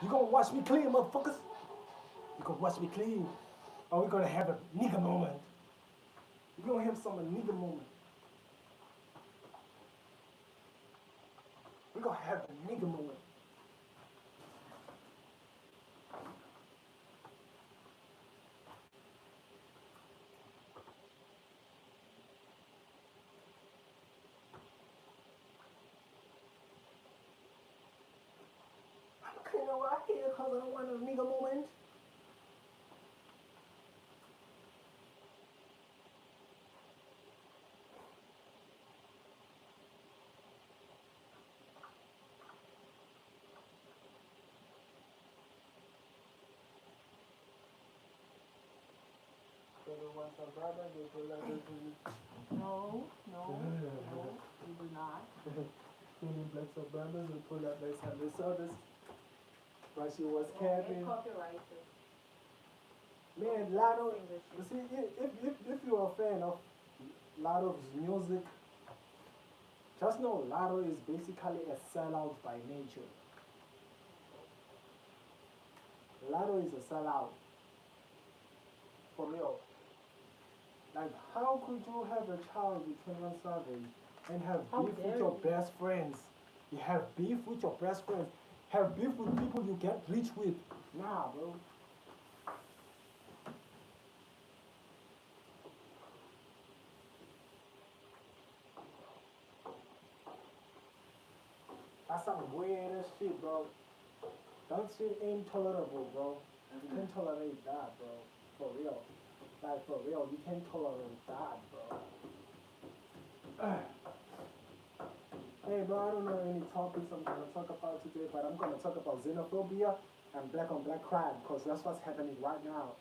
You gonna watch me clean, motherfuckers? You gonna watch me clean? Or we gonna have a nigga moment? We gonna have some nigga moment. We gonna have a nigga moment. I'm cleaning right here because I don't want a nigga moment. No, no, no, we do not. Feeling black suburbans will pull up next time they saw this. But she was Well, capping. copyrighted. Man, Lotto, English. you see, if you're a fan of Lotto's music, just know Lotto is basically a sellout by nature. Lotto is a sellout. For real. Like, how could you have a child with 21 Savage and have How beef with dare your you. best friends? You have beef with your best friends. Have beef with people you get rich with. Nah, bro. That's some weird ass shit, bro. That shit ain't tolerable, bro. You can't tolerate that, bro. For real. Like, for real, you can't tolerate that, bro. Hey, bro, I don't know any topics I'm gonna talk about today, but I'm gonna talk about xenophobia and black on black crime, because that's what's happening right now.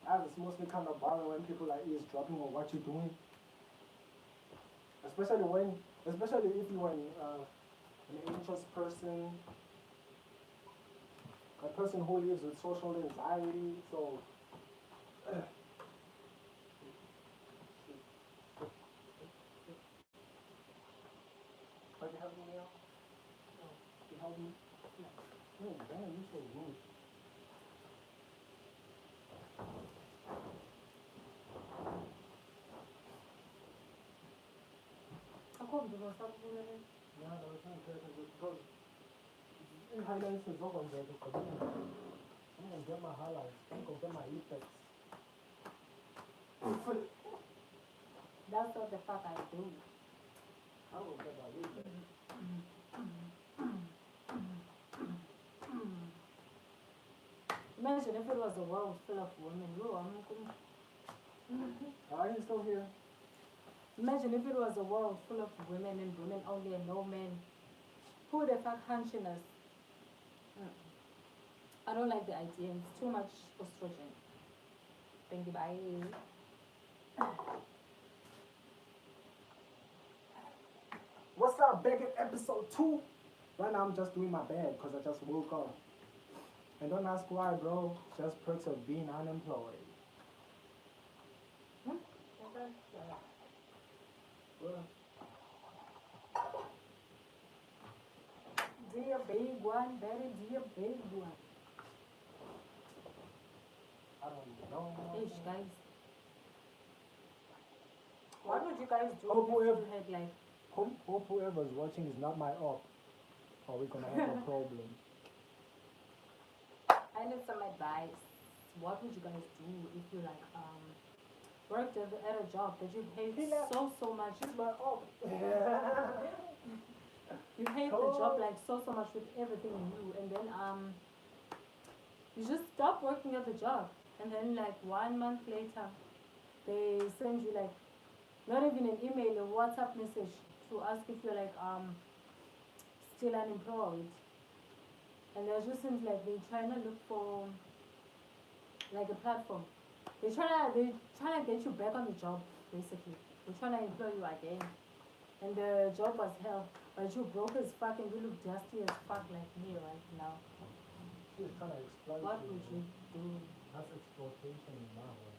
As it's mostly kind of boring when people are eavesdropping on what you're doing. Especially if you're an anxious person, a person who lives with social anxiety, so But you help me now? No. You help me? No. Oh, damn, you're so rude. Akho mntu osakubulele. Yeah, I was trying to pay attention because in highlights is over there because I'm gonna get my highlights, I'm gonna get my effects. That's what the fuck I do. I'm gonna get my effects. Imagine if it was a world full of women. Are you still here? Imagine if it was a world full of women and women only and no men. Who the fuck hunching us? I don't like the idea. It's too much estrogen. Thank you, bye. What's up, back at episode 2? Right now I'm just doing my bed because I just woke up. And don't ask why, bro. Just perks of being unemployed. Hmm? Well, Dear big one, very dear big one. I don't know. Hey, guys. What would you guys do Hope if you had like Hope whoever's watching is not my op, or we're gonna have a problem. I need some advice. What would you guys do if you like worked at a job that you hate so much? She's my op. You hate the job like so much with everything in you, and then you just stop working at the job, and then like 1 month later, they send you like not even an email, a WhatsApp message to ask if you're like still unemployed, and they're just seems like they're trying to look for like a platform. They trying to get you back on the job basically. They're trying to employ you again, and the job was hell, but you broke as fuck and you look dusty as fuck like me right now. She's trying to exploit What you. would you do? That's exploitation in my way.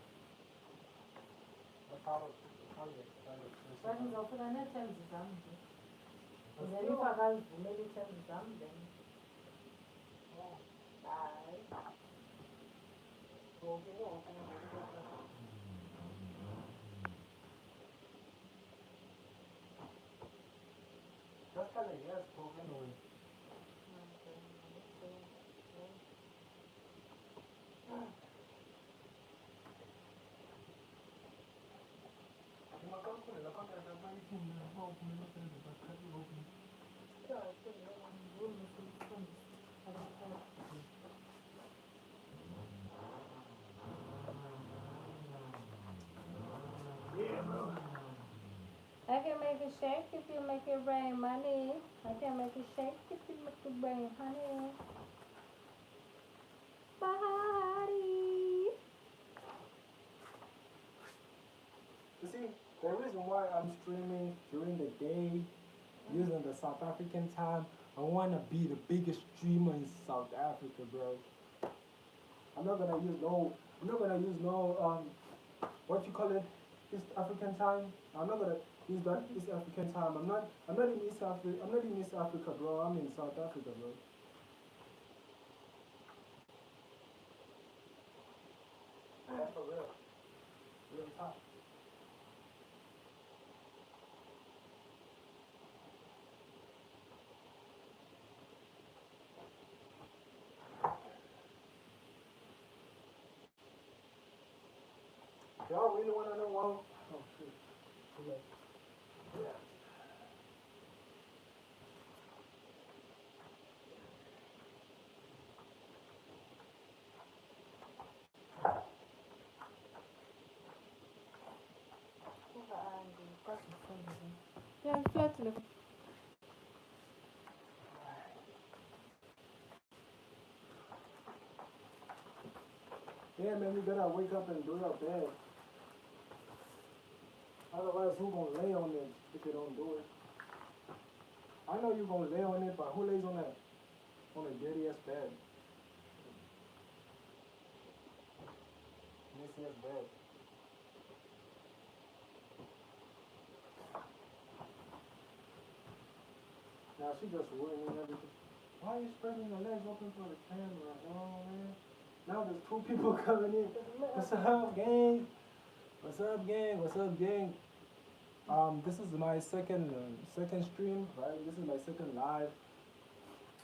That's how you exploit a person. But ngizofuna ne-terms zami nje. But Then still- if akazivumeli i-terms zami then Oh, hayi. Just tell her yes, bro, anyway. Yeah, bro. I can make it shake if you make it rain, money. I can make it shake if you make it rain, honey. Body. You see, the reason why I'm streaming during the day, using the South African time, I want to be the biggest streamer in South Africa, bro. I'm not gonna use no, what you call it, East African time. I'm not gonna use that East African time. I'm not in East Africa. I'm not in East Africa, bro. I'm in South Africa, bro. That's for real. Real talk. Y'all really wanna know why? Oh shit. Yeah. Yeah, flat level. Yeah, man, you gotta wake up and do your bed. Otherwise, who gonna lay on it if you don't do it? I know you gonna lay on it, but who lays on that? On a dirty ass bed. Messy ass bed. Now she just ruining everything. Why are you spreading your legs open for the camera? Oh man. Now there's two people coming in. What's up, gang? What's up, gang? What's up, gang? This is my second stream, right? This is my second live.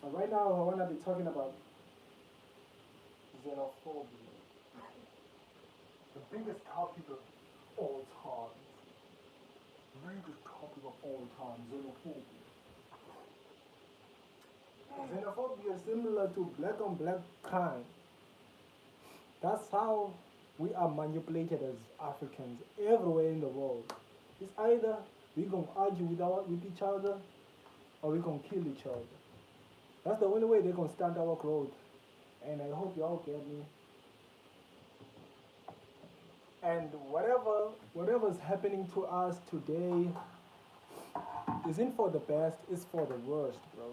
Right now, I wanna be talking about xenophobia, the biggest topic of all time. The biggest topic of all time, xenophobia. Xenophobia is similar to black on black crime. That's how we are manipulated as Africans everywhere in the world. It's either we gonna argue with each other or we gonna kill each other. That's the only way they gonna stand our growth. And I hope y'all get me. And whatever's happening to us today isn't for the best, it's for the worst, bro.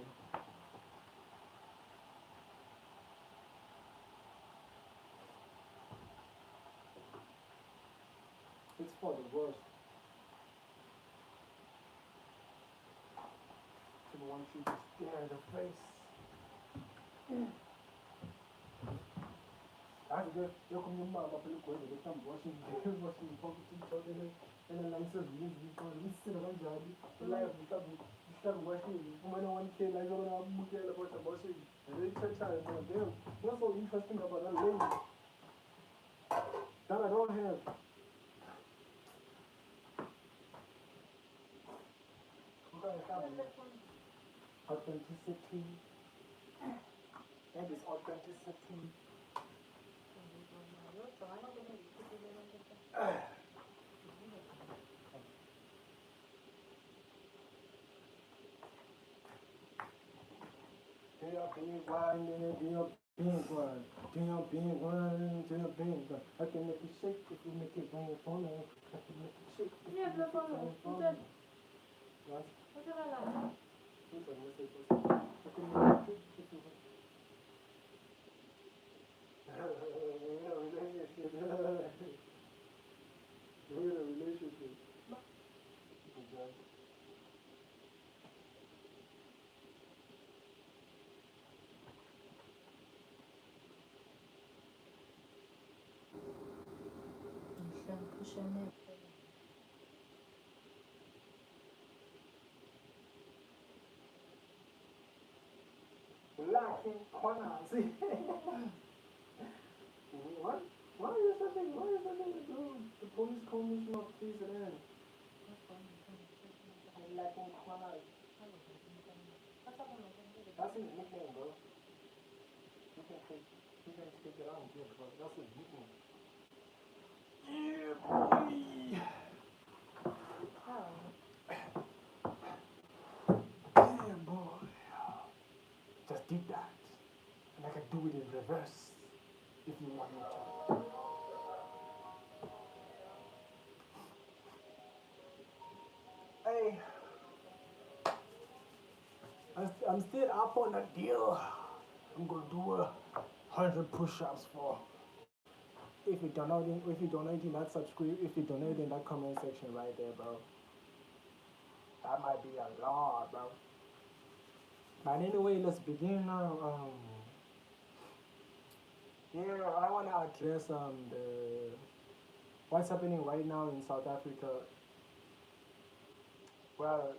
It's for the worst. I want you to stare in the face. That's good. Yo come your mama pelo coisa, they come washing pocket each other and then like says we sit around jadi. Like we start washing. When I want to like I'm looking about the washing. And they touch out and damn. What's so interesting about that lady? That I don't have. Authenticity. That is authenticity. Do your big one, do your big one. Do your big one, do your big one. I can make it shake if you make it bang for me. I can make it shake if you Yeah, make no it problem. bang for Good. me. What? What's your name? Which one? What's it? I can make it shake if you Lacking corners. What? Why is that thing? Why is that thing? The police commissioner of police there? Lacking corners. That's his nickname, bro. You can take it out here, bro. That's his nickname. Yeah, boy. Yeah, boy. Just did that. And I can do it in reverse if you want me to. Hey, I'm still up on the deal. I'm gonna do 100 push-ups for. If you donating that subscribe, if you donate in that comment section right there, bro, that might be a lot, bro. But anyway, let's begin now. Yeah, I wanna address the what's happening right now in South Africa. Well,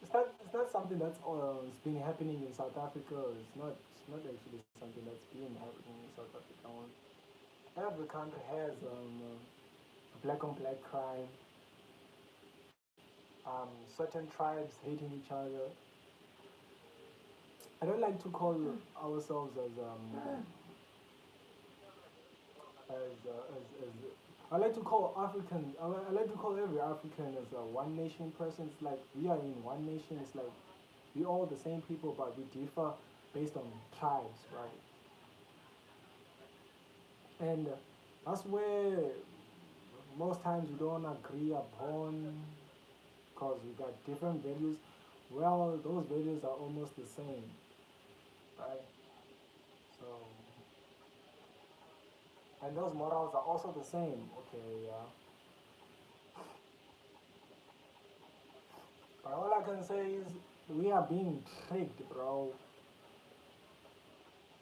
it's not something that's it's been happening in South Africa. It's not actually something that's been happening in South Africa. Every country has black on black crime, certain tribes hating each other. I don't like to call ourselves as I like to call African. I like to call every African as a one nation person. It's like we are in one nation. It's like we all the same people, but we differ based on tribes, right? And that's where most times we don't agree upon because we got different values. Well, those values are almost the same, right? So, and those morals are also the same. Okay, yeah. But all I can say is we are being tricked, bro.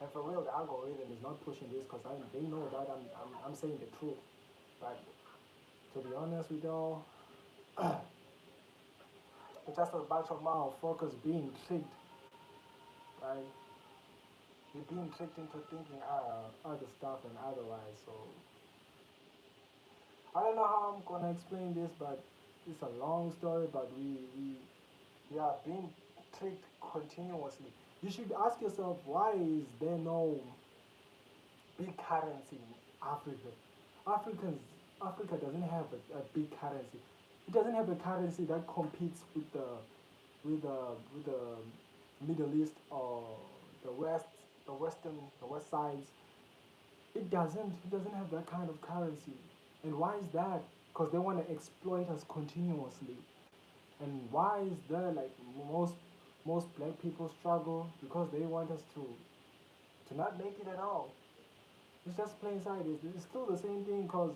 And for real, the algorithm is not pushing this because they know that I'm saying the truth. But to be honest with y'all, it's just a bunch of motherfuckers being tricked, right? You're being tricked into thinking other stuff and otherwise. So I don't know how I'm gonna explain this, but it's a long story. But we are being tricked continuously. You should ask yourself why is there no big currency in Africa? Africans Africa doesn't have a big currency. It doesn't have a currency that competes with the Middle East or the West, the West sides. It doesn't have that kind of currency. And why is that? Because they want to exploit us continuously. And why is there like most black people struggle because they want us to not make it at all. It's just plain sight. It's still the same thing because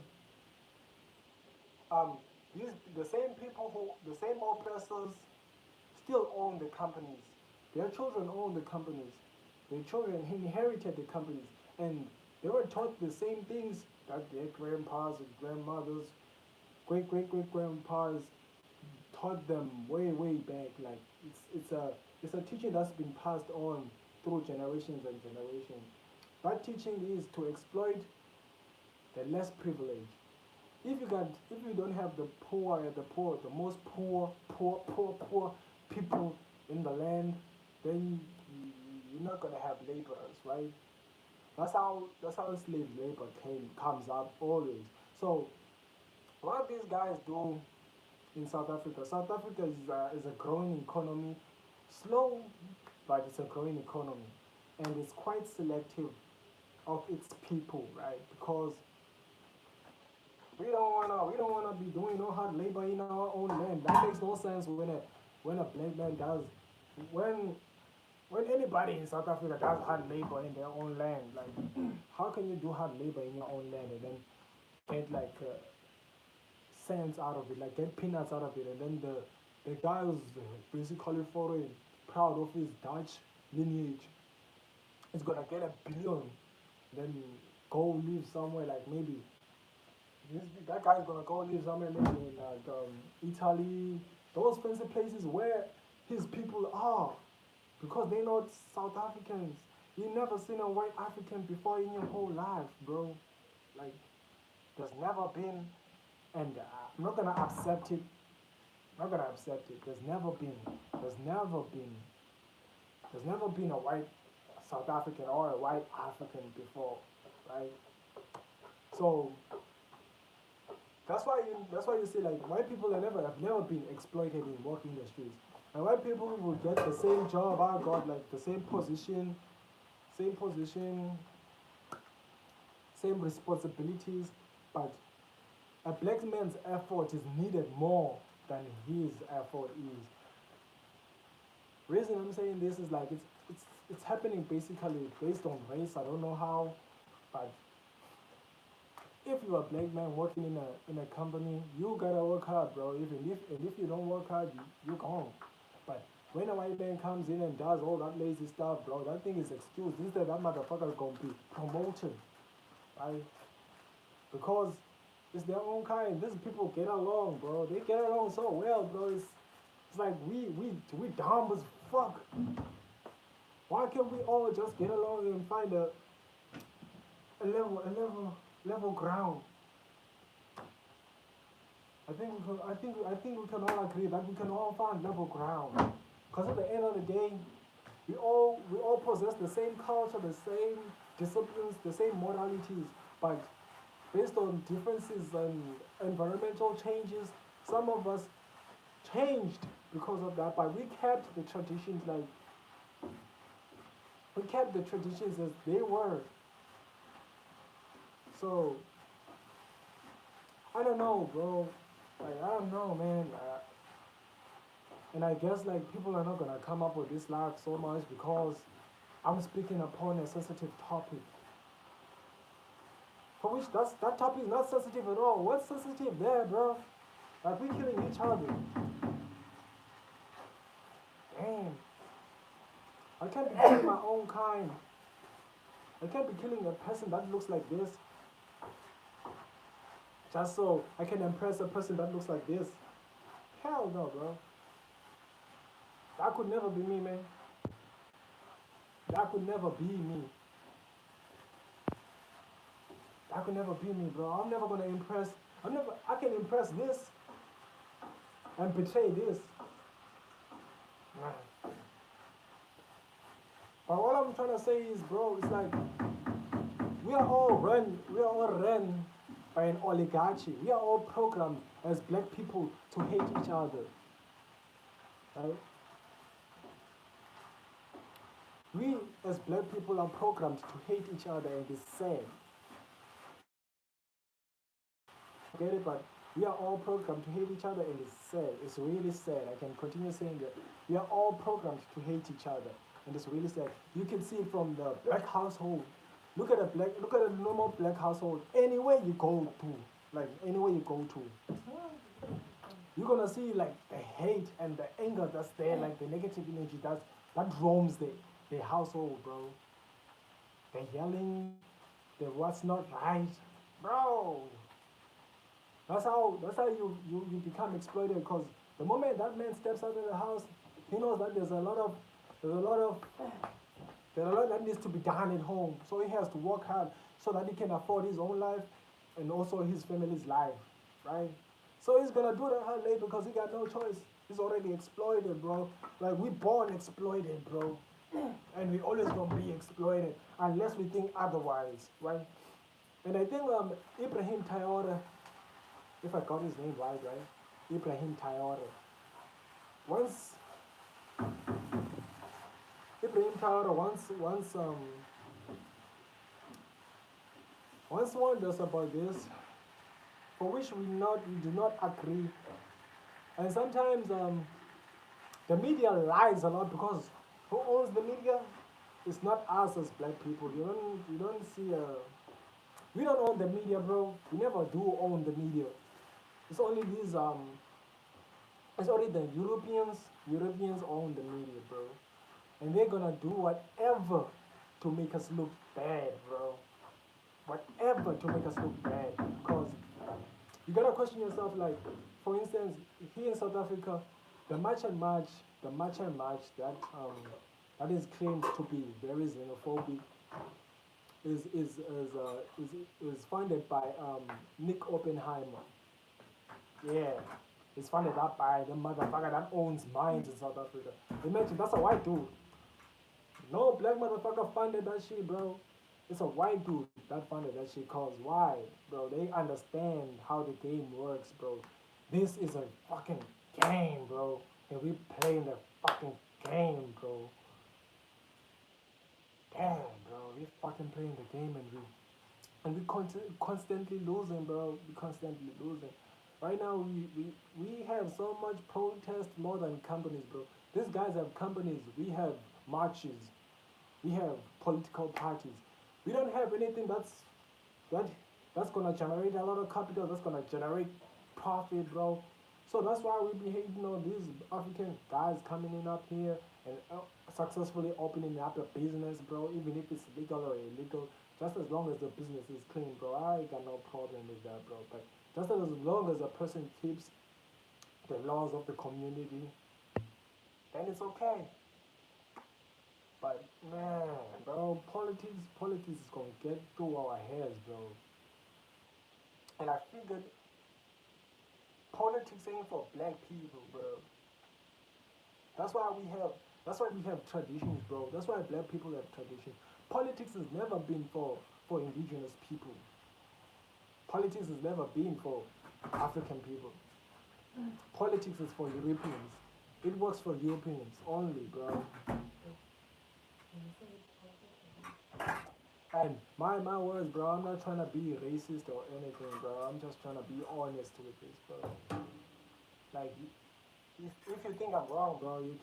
um these the same people who the same oppressors still own the companies. Their children own the companies. Their children inherited the companies, and they were taught the same things that their grandpas and grandmothers, great grandpas taught them way back. Like it's a teaching that's been passed on through generations and generations. That teaching is to exploit the less privileged. If you don't have the most poor people in the land, then you're not gonna have laborers, right? That's how slave labor comes up always. So what these guys do in South Africa. South Africa is a growing economy, slow, but it's a growing economy, and it's quite selective of its people, right? Because we don't wanna be doing no hard labor in our own land. That makes no sense when a black man does when when anybody in South Africa does hard labor in their own land. Like how can you do hard labor in your own land and then get like cents out of it, like get peanuts out of it, and then the guy who's basically foreign, proud of his Dutch lineage, is gonna get a billion, then go live somewhere like maybe That guy's gonna go live somewhere maybe in like Italy, those fancy places where his people are, because they're not South Africans. You never seen a white African before in your whole life, bro. Like, there's never been, and I'm not gonna accept it. I'm not gonna accept it. There's never been, there's never been a white South African or a white African before, right? So that's why you see like white people have never been exploited in working the streets. And white people will get the same job I got, like the same position, same responsibilities, but a black man's effort is needed more than his effort is. Reason I'm saying this is like it's happening basically based on race. I don't know how, but if you're a black man working in a company, you gotta work hard, bro. If you don't work hard, you're gone. But when a white man comes in and does all that lazy stuff, bro, that thing is excused. Instead, that motherfucker is gonna be promoted, right? Because it's their own kind. These people get along, bro. They get along so well, bro. It's like we dumb as fuck. Why can't we all just get along and find a level ground? I think we can all agree that we can all find level ground. Because at the end of the day, we all possess the same culture, the same disciplines, the same modalities, but based on differences and environmental changes, some of us changed because of that, but we kept the traditions as they were. So I don't know, bro. Like I don't know, man. And I guess like people are not gonna come up with this live so much because I'm speaking upon a sensitive topic. For which that topic is not sensitive at all. What's sensitive there, bro? Like we killing each other. Damn. I can't be killing my own kind. I can't be killing a person that looks like this just so I can impress a person that looks like this. Hell no, bro. That could never be me, man. That could never be me. That could never be me, bro. I'm never gonna impress. I can impress this and betray this. Man. But all I'm trying to say is, bro, it's like we are all run by an oligarchy. We are all programmed as black people to hate each other. Right? We as black people are programmed to hate each other, and it's sad. Get it? But we are all programmed to hate each other, and it's sad. It's really sad. I can continue saying that. We are all programmed to hate each other, and it's really sad. You can see it from the black household. Look at a normal black household. Anywhere you go to, like anywhere you go to, you're gonna see like the hate and the anger that's there, like the negative energy that roams the household, bro. They're yelling, they're what's not right, bro. That's how you become exploited. Because the moment that man steps out of the house, he knows that there's a lot that needs to be done at home. So he has to work hard so that he can afford his own life and also his family's life, right? So he's gonna do that hard labor because he got no choice. He's already exploited, bro. Like we born exploited, bro. And we always gonna be exploited unless we think otherwise, right? And I think Ibrahim Traore, if I got his name right, Ibrahim Traore. Once Ibrahim Traore once warned us about this, for which we do not agree. And sometimes the media lies a lot because who owns the media? It's not us as black people. You don't see we don't own the media, bro. We never do own the media. It's only it's only the Europeans. Europeans own the media, bro. And they're gonna do whatever to make us look bad, bro. Whatever to make us look bad. Because You gotta question yourself, like, for instance, here in South Africa, the match and match, the match and match that is claimed to be very xenophobic is funded by Nick Oppenheimer. Yeah, it's funded up by the motherfucker that owns mines in South Africa. Imagine that's a white dude. No black motherfucker funded that shit, bro. It's a white dude that funded that shit. Cause why, bro? They understand how the game works, bro. This is a fucking game, bro, and we playing the fucking game, bro. Damn, bro, we fucking playing the game and we constantly losing, bro. We constantly losing. Right now, we have so much protest more than companies, bro. These guys have companies. We have marches. We have political parties. We don't have anything that that's gonna generate a lot of capital. That's gonna generate profit, bro. So that's why we be hating on these African guys coming in up here and successfully opening up a business, bro. Even if it's legal or illegal, just as long as the business is clean, bro. I got no problem with that, bro. But just as long as a person keeps the laws of the community, then it's okay. But man, bro, politics is gonna get through our heads, bro. And I figured politics ain't for black people, bro. That's why we have that's why we have traditions, bro. That's why black people have traditions. Politics has never been for indigenous people. Politics has never been for African people. Politics is for Europeans. It works for Europeans only, bro. And my words, bro, I'm not trying to be racist or anything, bro. I'm just trying to be honest with this, bro. Like, if you think I'm wrong, bro, you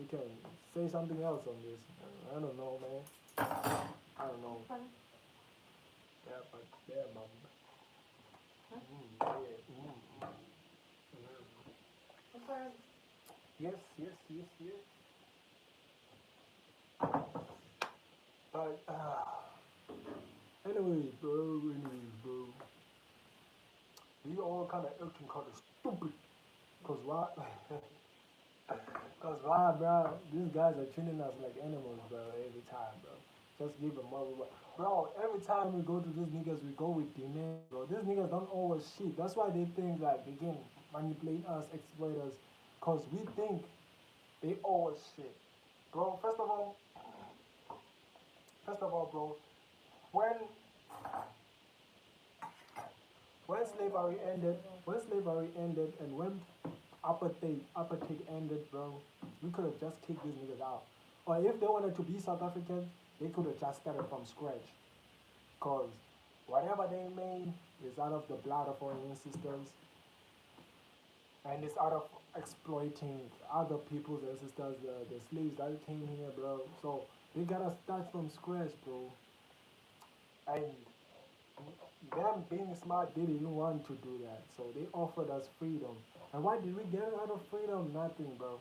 can say something else on this. I don't know, man. I don't know. Yeah, but yeah, man. Yeah. Okay. Yes. But anyways, bro. We all kind of acting kind of stupid. Cause why? Cause why, bro? These guys are treating us like animals, bro. Every time, bro. Just give them more, bro. Every time we go to these niggas, we go with demand, bro. These niggas don't owe us shit. That's why they think like they can manipulate us, exploit us, cause we think they owe us shit, bro. First of all, bro. When when slavery ended, and when apartheid ended, bro, we could have just kicked these niggas out. Or if they wanted to be South African, they could have just started from scratch. Cause whatever they made is out of the blood of our ancestors, and it's out of exploiting other people's ancestors, the slaves that came here, bro. So they gotta start from scratch, bro. And them being smart, they didn't want to do that. So they offered us freedom. And what did we get out of freedom? Nothing, bro.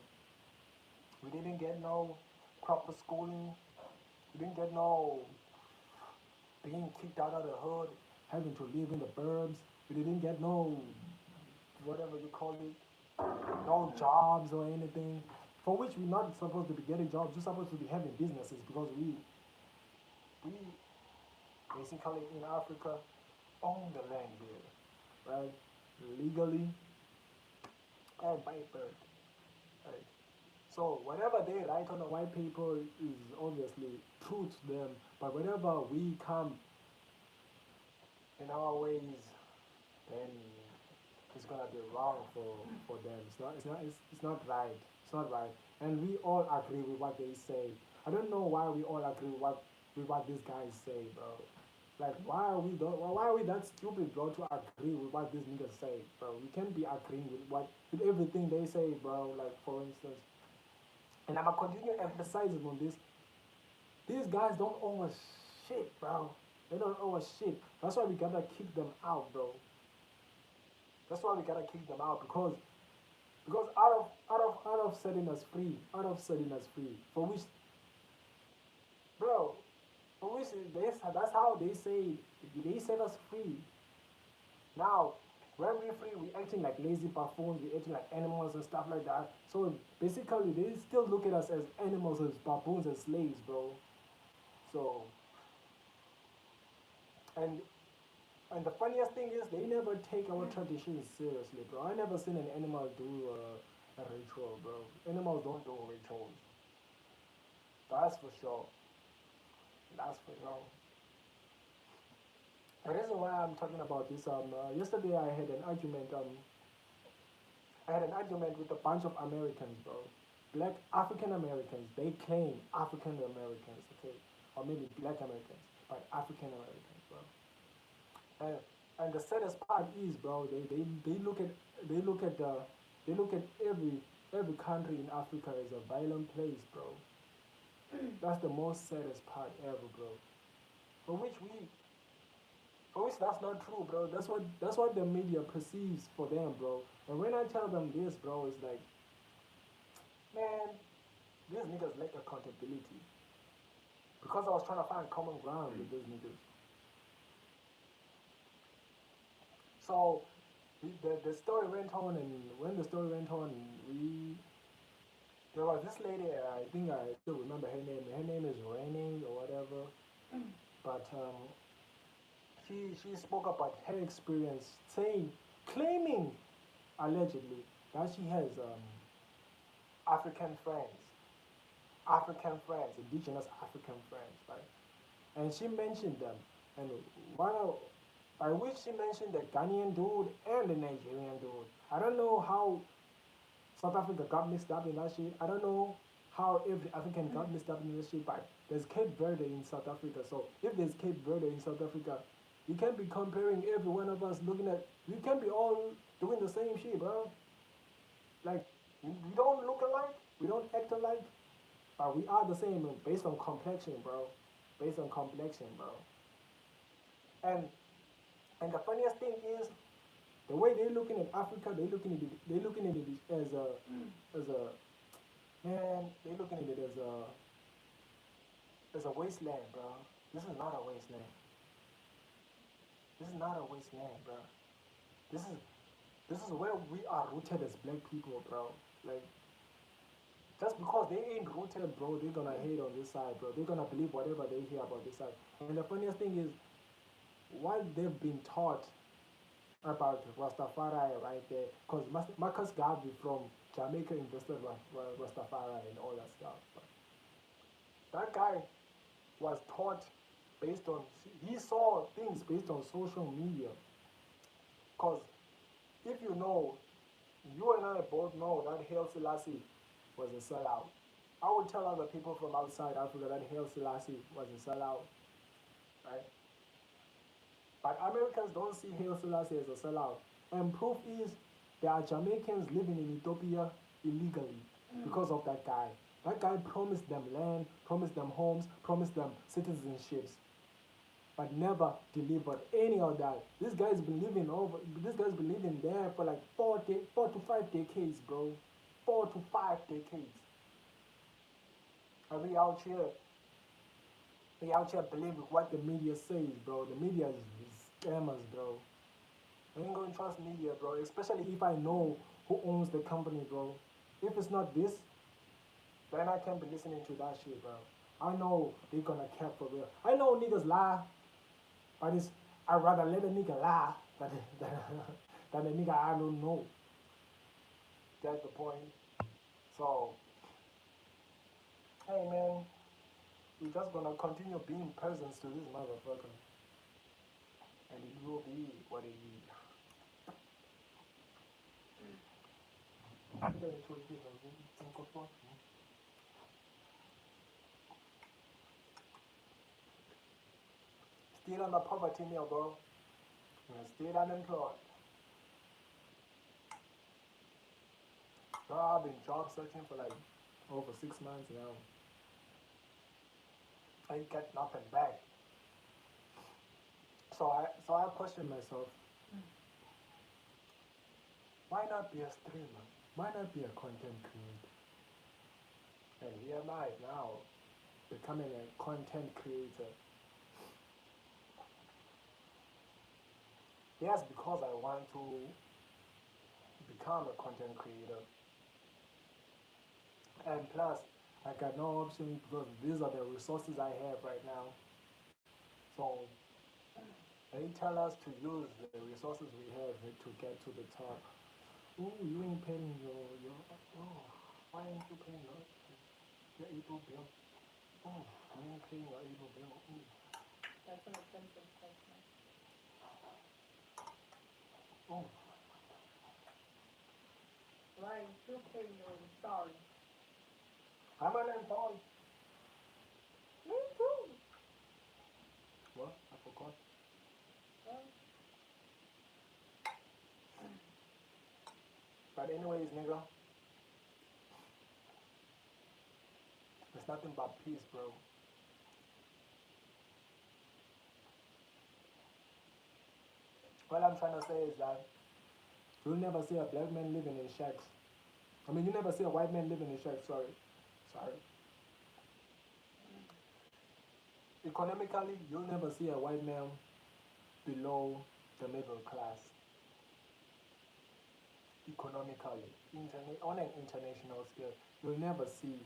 We didn't get no proper schooling. We didn't get no being kicked out of the hood, having to live in the burbs. We didn't get no, whatever you call it, no jobs or anything. For which we're not supposed to be getting jobs. We're supposed to be having businesses because we basically in Africa own the land here, right? Legally and by birth, right? So whatever they write on the white paper is obviously true to them, but whenever we come in our ways, then it's gonna be wrong for them. It's not right. It's not right. And we all agree with what they say. I don't know why we all agree with what these guys say, bro. Like why are we that stupid, bro, to agree with what these niggas say, bro? We can't be agreeing with everything they say, bro. Like for instance, and I'ma continue emphasizing on this. These guys don't owe us shit, bro. They don't owe us shit. That's why we gotta kick them out, bro. That's why we gotta kick them out because out of setting us free, for which, bro, for which that's how they say they set us free. Now, when we're free, we acting like lazy buffoons, we acting like animals and stuff like that. So basically, they still look at us as animals, as baboons, as slaves, bro. So, and and the funniest thing is they never take our traditions seriously, bro. I never seen an animal do a ritual, bro. Animals don't do rituals. That's for sure. That's for sure. The reason why I'm talking about this, yesterday I had an argument with a bunch of Americans, bro. Black African Americans. They claim African Americans, okay, or maybe Black Americans, but African Americans, bro. And and the saddest part is, bro, they look at the they look at every country in Africa as a violent place, bro. That's the most saddest part ever, bro. For which we For which that's not true, bro. That's what the media perceives for them, bro. And when I tell them this, bro, it's like, man, these niggas lack accountability. Because I was trying to find common ground with these niggas. So the story went on, and when the story went on, we there was this lady. I think I still remember her name. Her name is Raining or whatever. But she spoke about her experience, claiming allegedly that she has African friends, indigenous African friends, right? And she mentioned them, and one of, I wish she mentioned the Ghanaian dude and the Nigerian dude. I don't know how South Africa got mixed up in that shit. I don't know how every African got mixed up in that shit, but there's Cape Verde in South Africa. So if there's Cape Verde in South Africa, you can't be comparing every one of us looking at. We can't be all doing the same shit, bro. Like we don't look alike, we don't act alike, but we are the same based on complexion, bro. Based on complexion, bro. And and the funniest thing is the way they're looking at Africa, they're looking at it as a man. They're looking at it as a wasteland, bro. This is not a wasteland. This is not a wasteland, bro. This is this is where we are rooted as black people, bro. Like just because they ain't rooted, bro, they're gonna hate on this side, bro. They're gonna believe whatever they hear about this side. And the funniest thing is what they've been taught about Rastafari right there, because Marcus Garvey from Jamaica invested Rastafari and all that stuff. But that guy was taught based on, he saw things based on social media. Because if you know, you and I both know that Haile Selassie was a sellout. I would tell other people from outside Africa that Haile Selassie was a sellout, right? But Americans don't see Haile Selassie as a sellout. And proof is there are Jamaicans living in Ethiopia illegally because of that guy. That guy promised them land, promised them homes, promised them citizenships, but never delivered any of that. This guy's been living there for like 4 to 5 decades, bro. 4 to 5 decades. And we out here believing what the media says, bro. The media is scammers, bro. I ain't gonna trust media, bro. Especially if I know who owns the company, bro. If it's not this, then I can't be listening to that shit, bro. I know they're gonna cap for real. I know niggas lie, but I'd rather let a nigga lie than a nigga I don't know. That's the point. So, hey man, we're just gonna continue being peasants to this motherfucker. And it will be what it is. Still on the poverty meal, bro. And still unemployed. Bro, I've been job searching for like over 6 months now. I ain't got nothing back. So I questioned myself, why not be a streamer? Why not be a content creator? And here am I now, becoming a content creator. Yes, because I want to become a content creator. And plus, I got no option because these are the resources I have right now. So they tell us to use the resources we have to get to the top. Ooh, you ain't paying your oh, why ain't you paying your April bill? Oh, you ain't paying your April bill. Ooh. That's an expensive statement. Oh, Why you pay your sorry? I'm unemployed. Me too. What? I forgot. Well, But anyways, nigga, it's nothing but peace, bro. What I'm trying to say is that you'll never see a black man living in shacks. I mean, you never see a white man living in shacks. Sorry. Economically, you'll never see a white man below the middle class. Economically, on an international scale, you'll never see,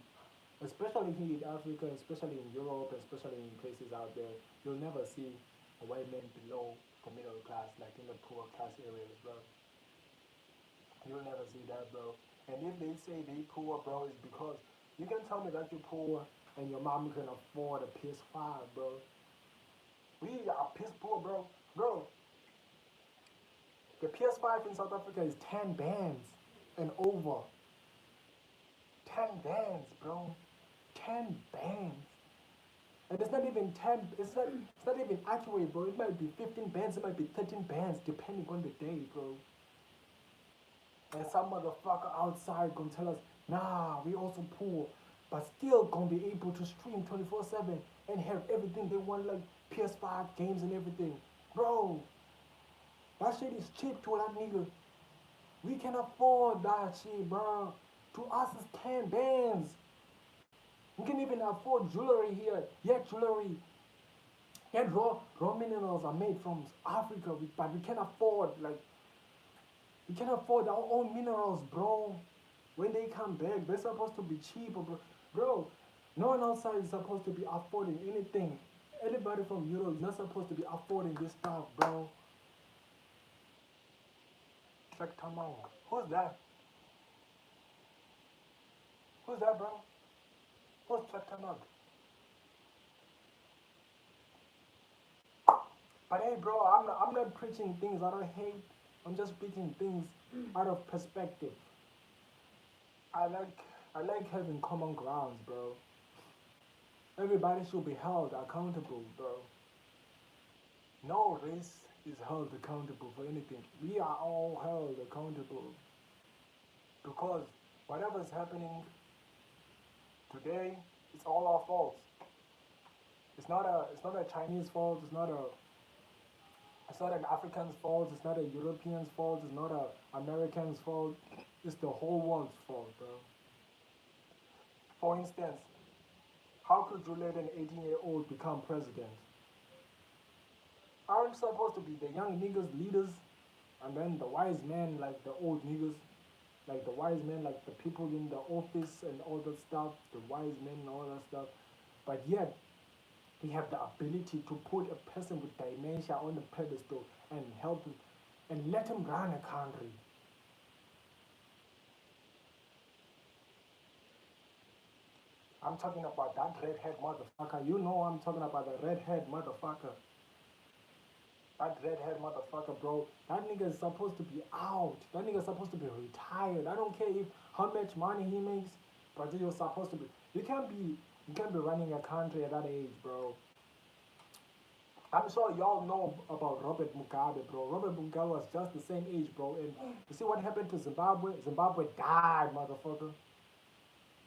especially here in Africa, especially in Europe, especially in places out there, you'll never see a white man below the middle class, like in the poor class areas, bro. You'll never see that, bro. And if they say they poor, bro, it's because you can tell me that you're poor and your mom can afford a PS5, bro. We are piss poor, bro. Bro, the PS5 in South Africa is 10 bands and over. 10 bands, bro. 10 bands. And it's not even 10, it's not even accurate, bro. It might be 15 bands, it might be 13 bands, depending on the day, bro. And some motherfucker outside gonna tell us, nah, we also poor, but still gonna be able to stream 24/7 and have everything they want, like PS5 games and everything. Bro, that shit is cheap to that nigga. We can afford that shit, bro. To us, it's 10 bands. We can even afford jewelry here. Yet jewelry, yet raw minerals are made from Africa, but we can afford, like, we can afford our own minerals, bro. When they come back, they're supposed to be cheaper, bro. Bro, no one outside is supposed to be affording anything. Anybody from Europe is not supposed to be affording this stuff, bro. Tractor Monk. Who's that? Who's that, bro? Who's Tractor Monk? But hey, bro, I'm not preaching things out of hate. I'm just preaching things out of perspective. I like I like having common grounds, bro. Everybody should be held accountable, bro. No race is held accountable for anything. We are all held accountable because whatever's happening today, it's all our fault. It's not a Chinese fault. It's not an African's fault. It's not a European's fault. It's not a American's fault. It's the whole world's fault, bro. For instance, how could you let an 18-year-old become president? Aren't supposed to be the young niggas leaders, and then the wise men like the old niggas, like the wise men like the people in the office and all that stuff, the wise men and all that stuff. But yet, we have the ability to put a person with dementia on a pedestal and help him and let him run a country. I'm talking about that redhead motherfucker. You know I'm talking about the redhead motherfucker. That redhead motherfucker, bro. That nigga is supposed to be out. That nigga is supposed to be retired. I don't care if how much money he makes, but you're supposed to be. You can't be running a country at that age, bro. I'm sure y'all know about Robert Mugabe, bro. Robert Mugabe was just the same age, bro. And you see what happened to Zimbabwe? Zimbabwe died, motherfucker.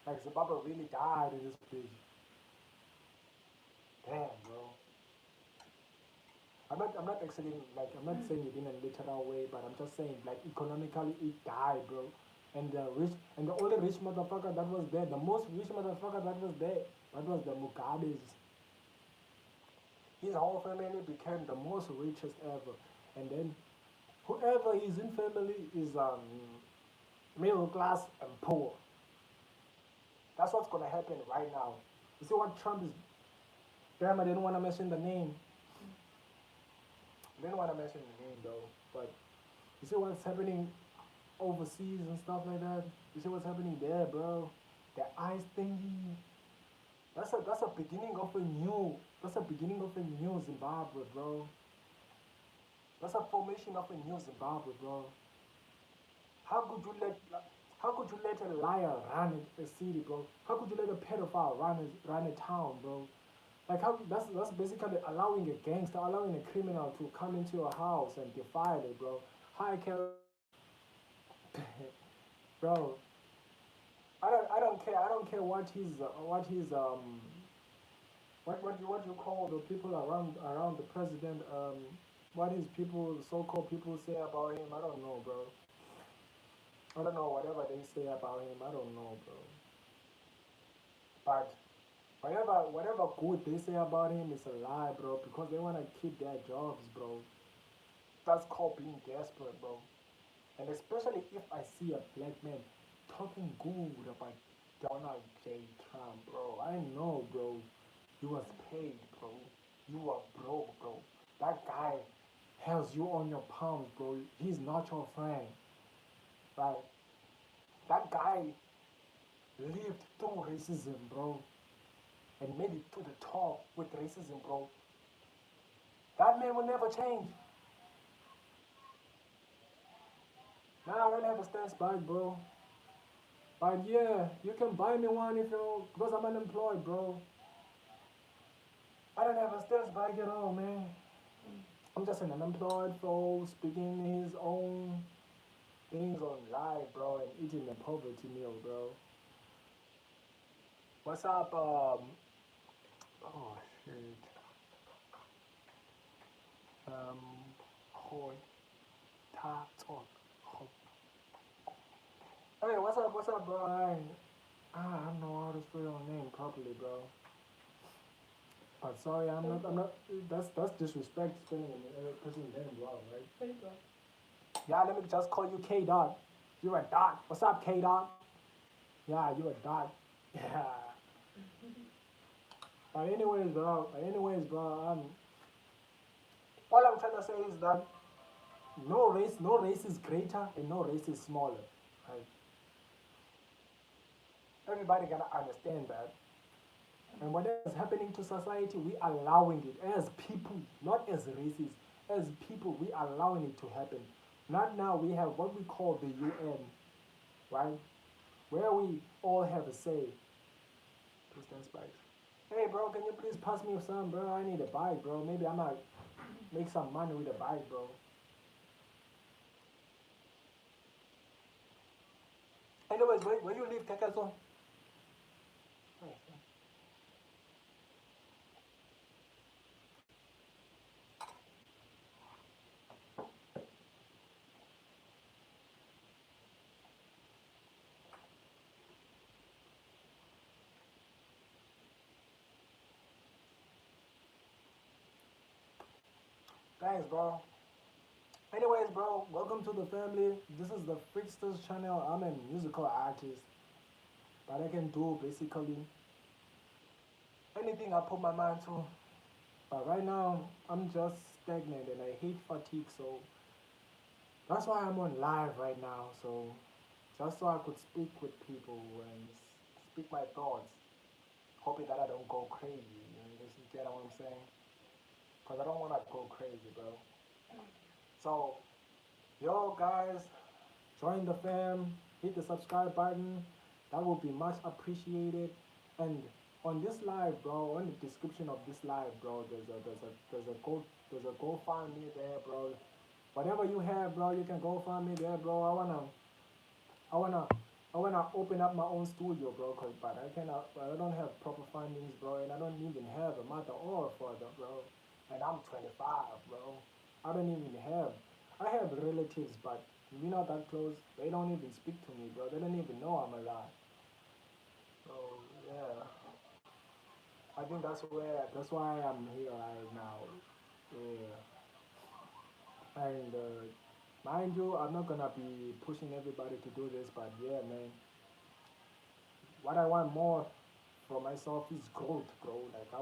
Like Zimbabwe really died in this bitch. Damn, bro. I'm not actually like I'm not saying it in a literal way, but I'm just saying like economically it died, bro. And the only rich motherfucker that was there, the most rich motherfucker that was there, that was the Mugabe's. His whole family became the most richest ever. And then whoever is in family is middle class and poor. That's what's gonna happen right now. You see what Trump is. Damn, I didn't want to mention the name. I didn't want to mention the name though. But you see what's happening overseas and stuff like that. You see what's happening there, bro. The ice thingy. That's a beginning of a new. That's a beginning of a new Zimbabwe, bro. That's a formation of a new Zimbabwe, bro. How could you let how could you let a liar run a city, bro? How could you let a pedophile run a town, bro? Like how that's basically allowing a gangster, allowing a criminal to come into your house and defile it, bro. How can bro? I don't care what you call the people around the president what his people so-called people say about him. I don't know, bro. I don't know whatever they say about him. I don't know, bro. But whatever good they say about him is a lie, bro, because they wanna keep their jobs, bro. That's called being desperate, bro. And especially if I see a black man talking good about Donald J. Trump, bro. I know, bro. You was paid, bro. You are broke, bro. That guy has you on your palms, bro. He's not your friend, right? That guy lived through racism, bro, and made it to the top with racism, bro. That man will never change. Nah, I don't have a stance back, bro. But yeah, you can buy me one if you because I'm unemployed, bro. I don't have a stance back at all, man. I'm just an unemployed fool speaking his own things on live, bro, and eating the poverty meal, bro. What's up, oh shit. Um, Hoi, Ta, Talk. Hey, what's up, bro? I don't know how to spell your name properly, bro. But sorry, I'm not, that's disrespect spelling a person's name wrong, right? There you go. Yeah, let me just call you K Dot. You're a dot. What's up, K Dot? Yeah, you're a dot. Yeah. But anyways, bro, all I'm trying to say is that no race is greater and no race is smaller. Right? Everybody gonna understand that. And whatever's happening to society, we allowing it as people, not as races. As people, we allowing it to happen. Not now. We have what we call the UN, right? Where we all have a say. Please stand by. Hey, bro, can you please pass me some, bro? I need a bike, bro. Maybe I might make some money with a bike, bro. Anyways, where you live, Takaso? Thanks, bro. Anyways, bro, welcome to the family. This is the Fricksters channel. I'm a musical artist, but I can do basically anything I put my mind to. But right now, I'm just stagnant and I hate fatigue, so that's why I'm on live right now. So just so I could speak with people and speak my thoughts, hoping that I don't go crazy. You get what I'm saying? Because I don't want to go crazy, bro. So, yo, guys, join the fam, hit the subscribe button. That would be much appreciated. And on this live, bro, on the description of this live, bro, there's a GoFundMe there, bro. Whatever you have, bro, you can go find me there, bro. I wanna, I wanna open up my own studio, bro. But I don't have proper fundings, bro, and I don't even have a mother or a father, bro. And I'm 25, bro. I don't even have. I have relatives, but we're not that close. They don't even speak to me, bro. They don't even know I'm alive. So yeah, I think that's why I'm here right now. Yeah, and Mind you, I'm not gonna be pushing everybody to do this, but yeah, man. What I want more for myself is growth, bro. Like I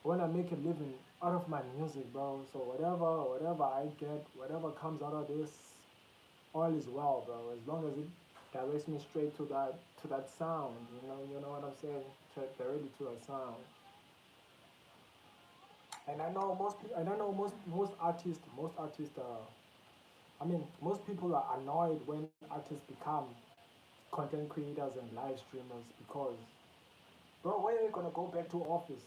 wanna make a living out of my music, bro. So whatever I get, whatever comes out of this, all is well, bro. As long as it directs me straight to that sound, you know what I'm saying? Directly to that sound. And I know most artists, I mean, most people are annoyed when artists become content creators and live streamers because, bro, when are you gonna go back to office?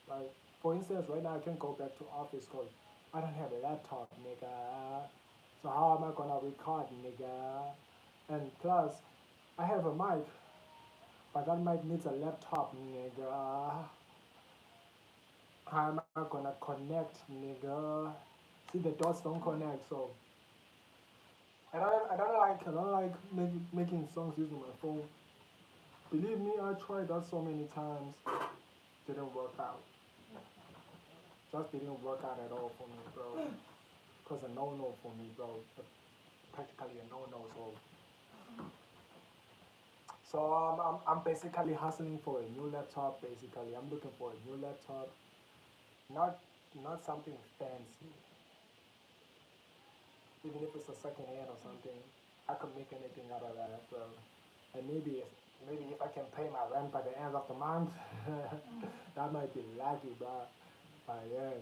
Like, for instance, right now I can't go back to office because I don't have a laptop, nigga. So how am I gonna record, nigga? And plus, I have a mic, but that mic needs a laptop, nigga. How am I gonna connect, nigga? See, the dots don't connect, so I don't like making songs using my phone. Believe me, I tried that so many times. Didn't work out. Just didn't work out at all for me, bro. Cause a no for me, bro. Practically a no. So I'm basically hustling for a new laptop. Basically, I'm looking for a new laptop. Not not something fancy. Even if it's a second hand or something, I could make anything out of that, bro. And maybe if I can pay my rent by the end of the month, that might be lucky, bro. But yeah,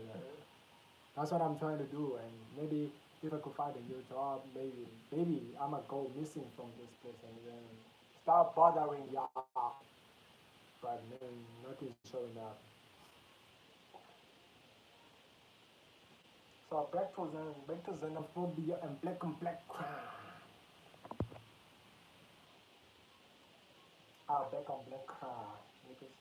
that's what I'm trying to do. And maybe if I could find a new job, maybe I'ma go missing from this place and then start bothering y'all. But man, nothing's showing up. So back to xenophobia and black on black crime. Back on black crime. Niggas.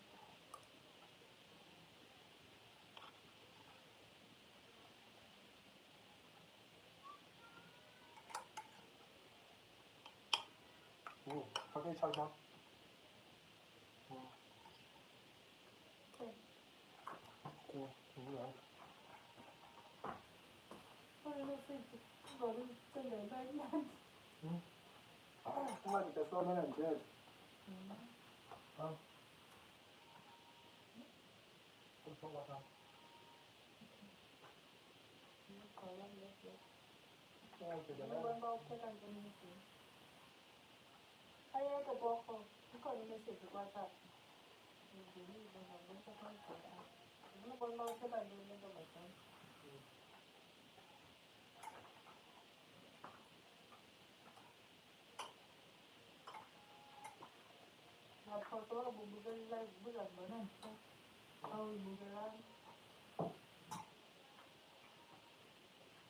Ooh, okay, Chuck now. Cool. Yeah. Somebody that's so many dead. Huh? What's wrong with them? Yeah, okay, then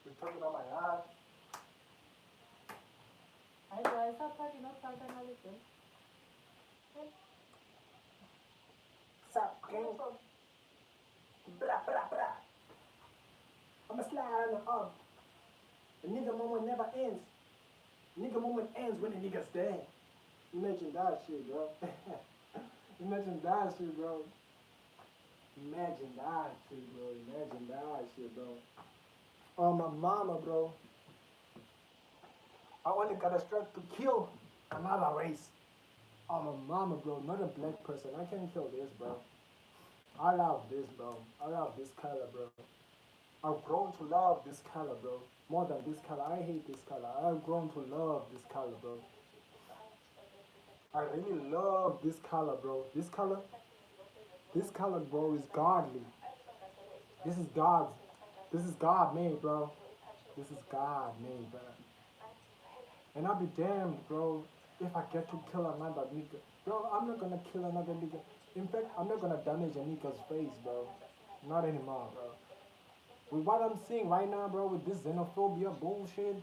we're talking about my ass. Sup, gang? Blah, blah, blah. I'ma slide on the arm. The nigga moment never ends. Nigga moment ends when the nigga's dead. Imagine that shit, bro. Imagine that shit, bro. Imagine that shit, bro. Imagine that shit, bro. Oh, my mama, bro. I only got a strength to kill another race. Oh, my mama, bro. Not a black person. I can't kill this, bro. I love this, bro. I love this color, bro. I've grown to love this color, bro. More than this color. I hate this color. I've grown to love this color, bro. I really love this color, bro, is godly. This is God's. This is God made, bro. This is God made, bro. And I'll be damned, bro, if I get to kill another nigga. Bro, I'm not gonna kill another nigga. In fact, I'm not gonna damage a nigga's face, bro. Not anymore, bro. With what I'm seeing right now, bro, with this xenophobia bullshit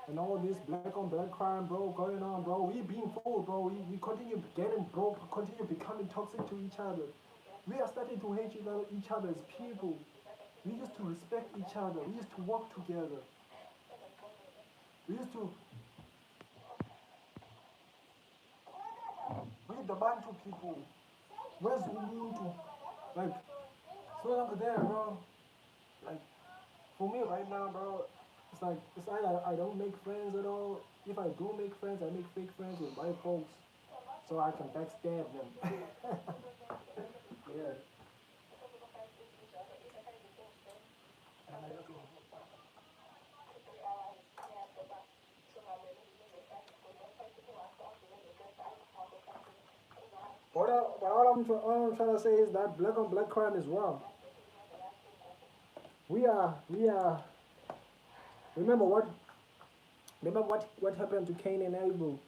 and all this black on black crime, bro, going on, bro, we being fooled, bro. We continue getting broke, continue becoming toxic to each other. We are starting to hate each other as people. We used to respect each other. We used to work together. We used to, we the Bantu people. Where's Ubuntu? Like, it's no longer there, bro. Like, for me right now, bro, It's either I don't make friends at all. If I do make friends, I make fake friends with white folks so I can backstab them. Yeah. All I'm trying to say is that black on black crime is wrong. We are. Remember what? Remember what happened to Cain and Abel?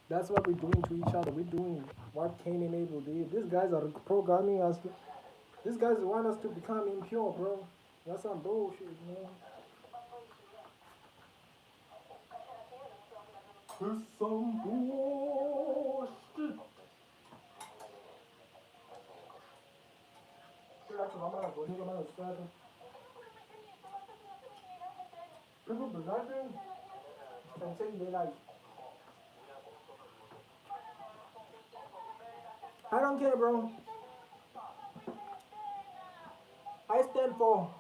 That's what we're doing to each other. We're doing what Cain and Abel did. These guys are programming us. These guys want us to become impure, bro. That's some bullshit, man. It's some bullshit. People be laughing and saying they like, I don't care, bro. I stand for,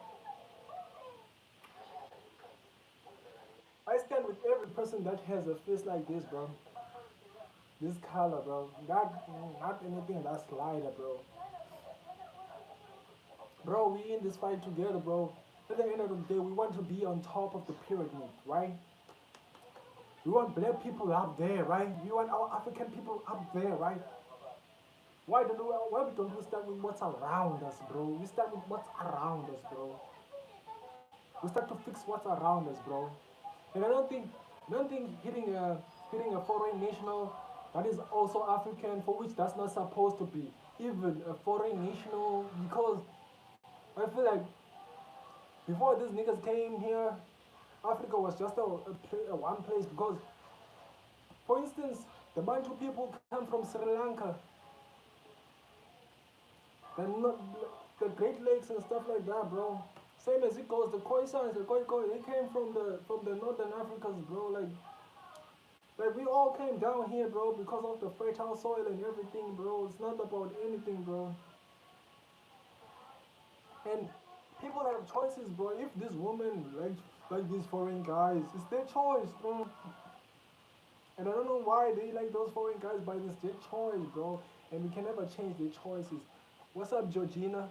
I stand with every person that has a face like this, bro. This color, bro. Not anything that's lighter, bro. Bro, we in this fight together, bro. At the end of the day, we want to be on top of the pyramid, right? We want black people up there, right? We want our African people up there, right? Why don't we start with what's around us, bro? We start with what's around us, bro. We start to fix what's around us, bro. And I don't think hitting a foreign national that is also African, for which that's not supposed to be even a foreign national, because I feel like before these niggas came here, Africa was just a one place. Because, for instance, the Bantu people come from Sri Lanka, the, the Great Lakes and stuff like that, bro. Same as it goes, the Khoisans, the Khoi, they came from the northern Africans, bro. Like we all came down here, bro, because of the fertile soil and everything, bro. It's not about anything, bro. And people have choices, bro. If this woman like these foreign guys, it's their choice, bro. And I don't know why they like those foreign guys, but it's their choice, bro. And we can never change their choices. What's up, Georgina?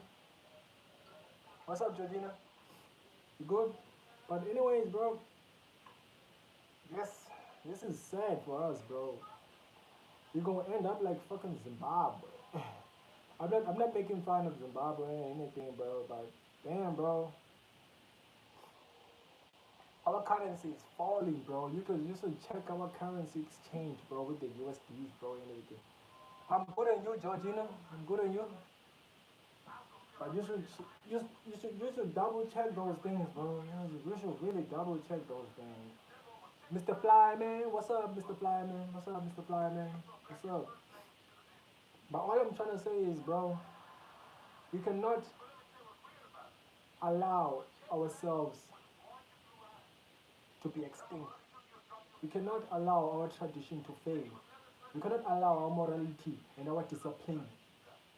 What's up, Georgina? You good? But anyways, bro, yes, this is sad for us, bro. We're gonna end up like fucking Zimbabwe. I'm not making fun of Zimbabwe or anything, bro. But damn, bro, our currency is falling, bro. You should check our currency exchange, bro, with the USDs, bro, and everything. I'm good on you, Georgina. I'm good on you. But you should double check those things, bro. You should really double check those things. Mr. Flyman, what's up, Mr. Flyman? What's up, Mr. Flyman? What's up? But all I'm trying to say is, bro, we cannot allow ourselves to be extinct. We cannot allow our tradition to fail. We cannot allow our morality and our discipline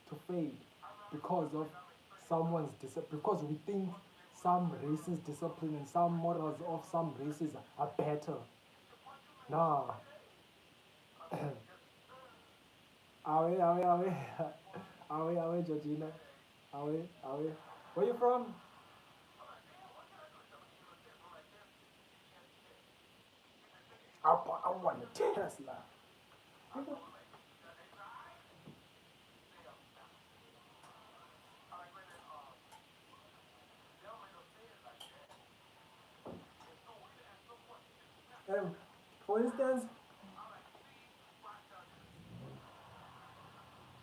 to fade because of because we think some races discipline and some morals of some races are better. Nah. Awe, awe, Georgina. Awe. Where you from? I want a Tesla. And for instance,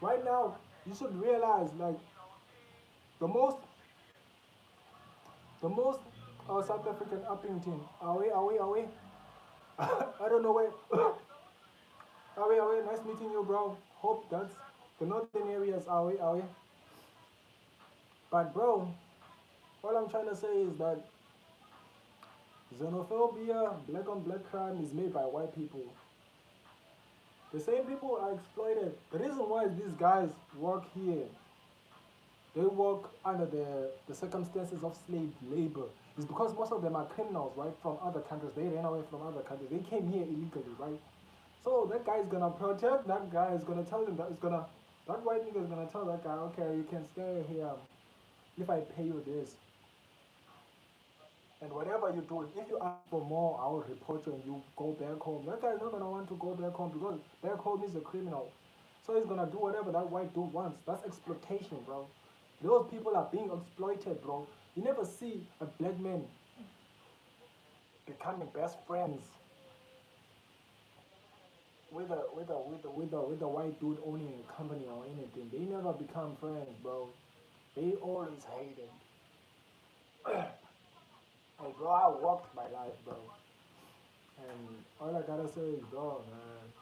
right now, you should realize like the most, the most South African Uppington. Are we? I don't know where. Are we? Nice meeting you, bro. Hope that's the northern areas. Are we? But bro, all I'm trying to say is that xenophobia, black on black crime is made by white people. The same people are exploited. The reason why these guys work here, they work under the circumstances of slave labor. It's because most of them are criminals, right, from other countries. They ran away from other countries. They came here illegally, right? So that guy is gonna protect. That guy is gonna tell him that it's gonna. That white nigga is gonna tell that guy, okay, you can stay here if I pay you this. And whatever you do, if you ask for more, I will report you and you go back home. That guy's not gonna want to go back home because back home is a criminal. So he's gonna do whatever that white dude wants. That's exploitation, bro. Those people are being exploited, bro. You never see a black man becoming best friends with a white dude owning a company or anything. They never become friends, bro. They always hate it. Hey, bro, I walked my life, bro. And all I gotta say is, bro, man.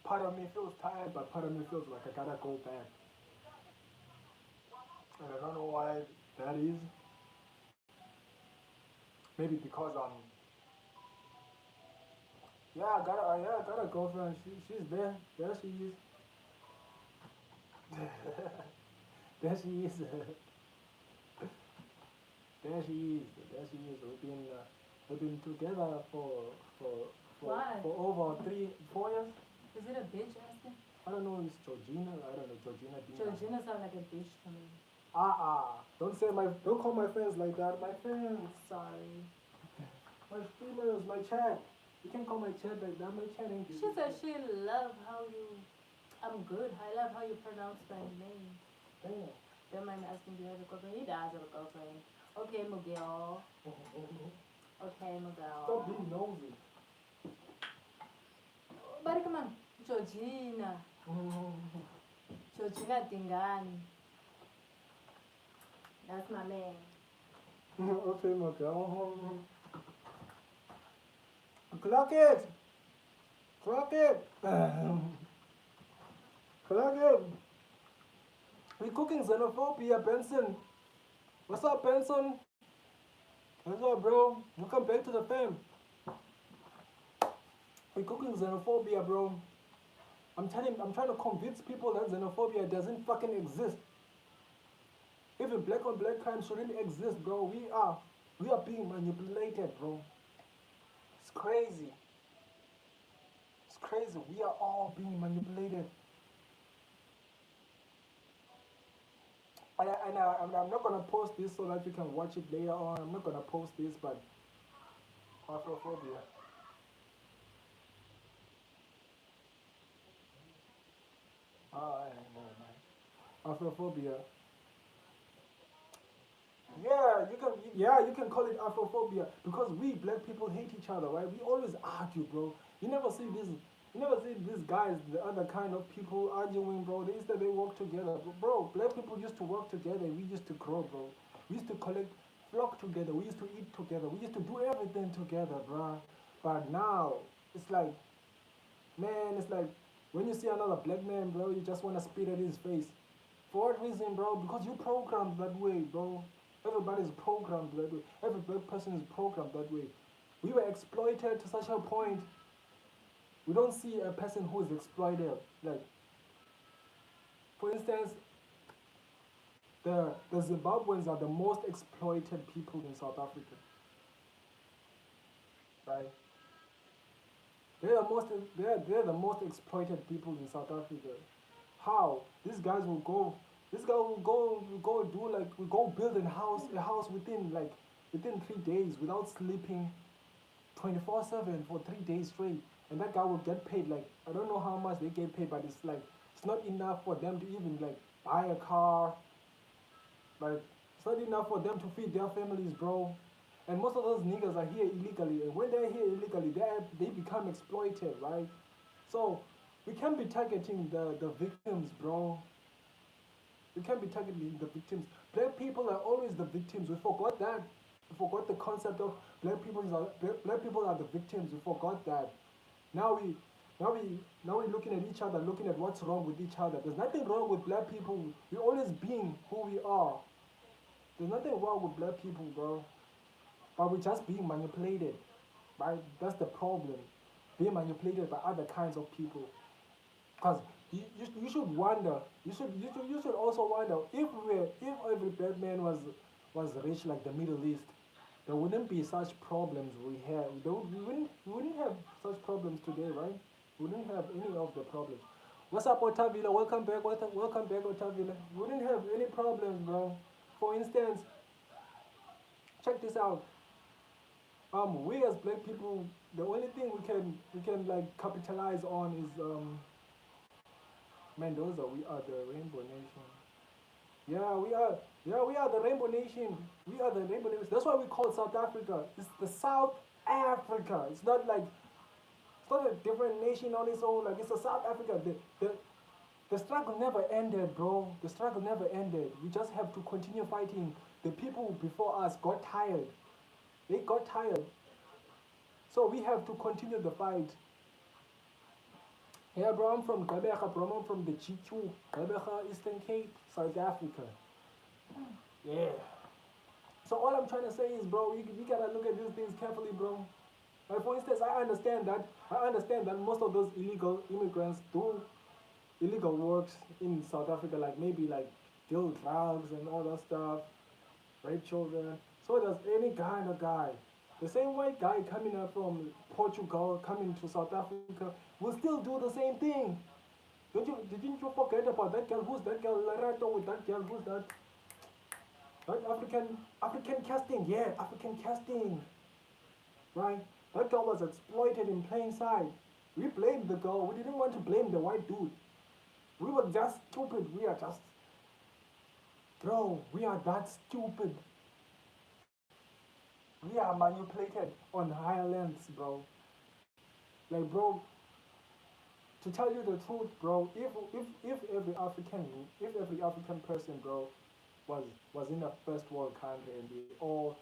Part of me feels tired, but part of me feels like I gotta go back. And I don't know why that is. Maybe because I got a girlfriend. She's there. There she is. There she is. There she is. There she is. We've been together Why? for over 4 years. Is it a bitch asking? I don't know. It's Georgina. I don't know Georgina. Georgina sounds like a bitch to me. Don't call my friends like that. My friends. Sorry. My females. My chat. You can call my chat like that. My chat ain't. She said she love how you. I'm good. I love how you pronounce my name. Damn. Don't mind me asking, do you have a girlfriend? He does have a girlfriend. Okay, Miguel. Okay, Miguel. Stop being nosy. But come on, Georgina. Georgina Dingani. That's my man. Okay, my girl. Clock it. Clock it. Clock it. We cooking xenophobia, Benson. What's up, Benson? What's up, bro? Welcome back to the fam. We cooking xenophobia, bro. I'm trying to convince people that xenophobia doesn't fucking exist. Even black on black crime shouldn't exist, bro. We are being manipulated, bro. It's crazy. It's crazy. We are all being manipulated. I'm not gonna post this so that you can watch it later on. I'm not gonna post this, but Afrophobia. Oh, I know, man. Afrophobia. You can call it Afrophobia because we black people hate each other, right? We always argue, bro. You never see these guys, the other kind of people arguing, bro. They work together, bro. Black people used to work together. We used to grow, bro. We used to collect flock together. We used to eat together. We used to do everything together, bro. But now it's like, man, it's like when you see another black man, bro, you just wanna spit at his face. For what reason, bro? Because you programmed that way, bro. Everybody's programmed that way. Every black person is programmed that way. We were exploited to such a point. We don't see a person who is exploited. Like, for instance, the Zimbabweans are the most exploited people in South Africa. Right? They're the most exploited people in South Africa. How? These guys will go. This guy will go do like we go build a house within 3 days without sleeping 24/7 for 3 days straight. And that guy will get paid like I don't know how much they get paid, but it's like it's not enough for them to even like buy a car. Like it's not enough for them to feed their families, bro. And most of those niggas are here illegally, and when they're here illegally, they become exploited, right? So we can't be targeting the victims, bro. We can't be targeting the victims. Black people are always the victims. We forgot that. We forgot the concept of black people are the victims. We forgot that. Now we're looking at each other, looking at what's wrong with each other. There's nothing wrong with black people. We're always being who we are. There's nothing wrong with black people, bro. But we're just being manipulated. Right? That's the problem. Being manipulated by other kinds of people. Because You should wonder. You should also wonder if every black man was rich like the Middle East, there wouldn't be such problems we have. We wouldn't have such problems today, right? We wouldn't have any of the problems. What's up, Otavila? Welcome back. Welcome back, Otavila. We wouldn't have any problems, bro. For instance, check this out. We as black people, the only thing we can like capitalize on is Mendoza. We are the Rainbow Nation. Yeah, we are. Yeah, we are the Rainbow Nation. We are the Rainbow Nation. That's why we call South Africa. It's the South Africa. It's not a different nation on its own. Like it's a South Africa. The struggle never ended, bro. The struggle never ended. We just have to continue fighting. The people before us got tired. They got tired. So we have to continue the fight. Yeah, bro, I'm from Gqeberha, bro. I'm from the G2, Gqeberha, Eastern Cape, South Africa. Yeah. So all I'm trying to say is, bro, we gotta look at these things carefully, bro. Like for instance, I understand that most of those illegal immigrants do illegal works in South Africa, like maybe like deal drugs and all that stuff, rape children. So does any kind of guy. The same white guy coming up from Portugal, coming to South Africa, will still do the same thing. Didn't you forget about that girl? Who's that girl? Larato with that girl? Who's that? Right? African casting, yeah, African casting. Right? That girl was exploited in plain sight. We blamed the girl. We didn't want to blame the white dude. We were just stupid. We are just, bro, we are that stupid. We are manipulated on higher lengths, bro. Like, bro, to tell you the truth, bro, if every African person, bro, was in a first world country and we all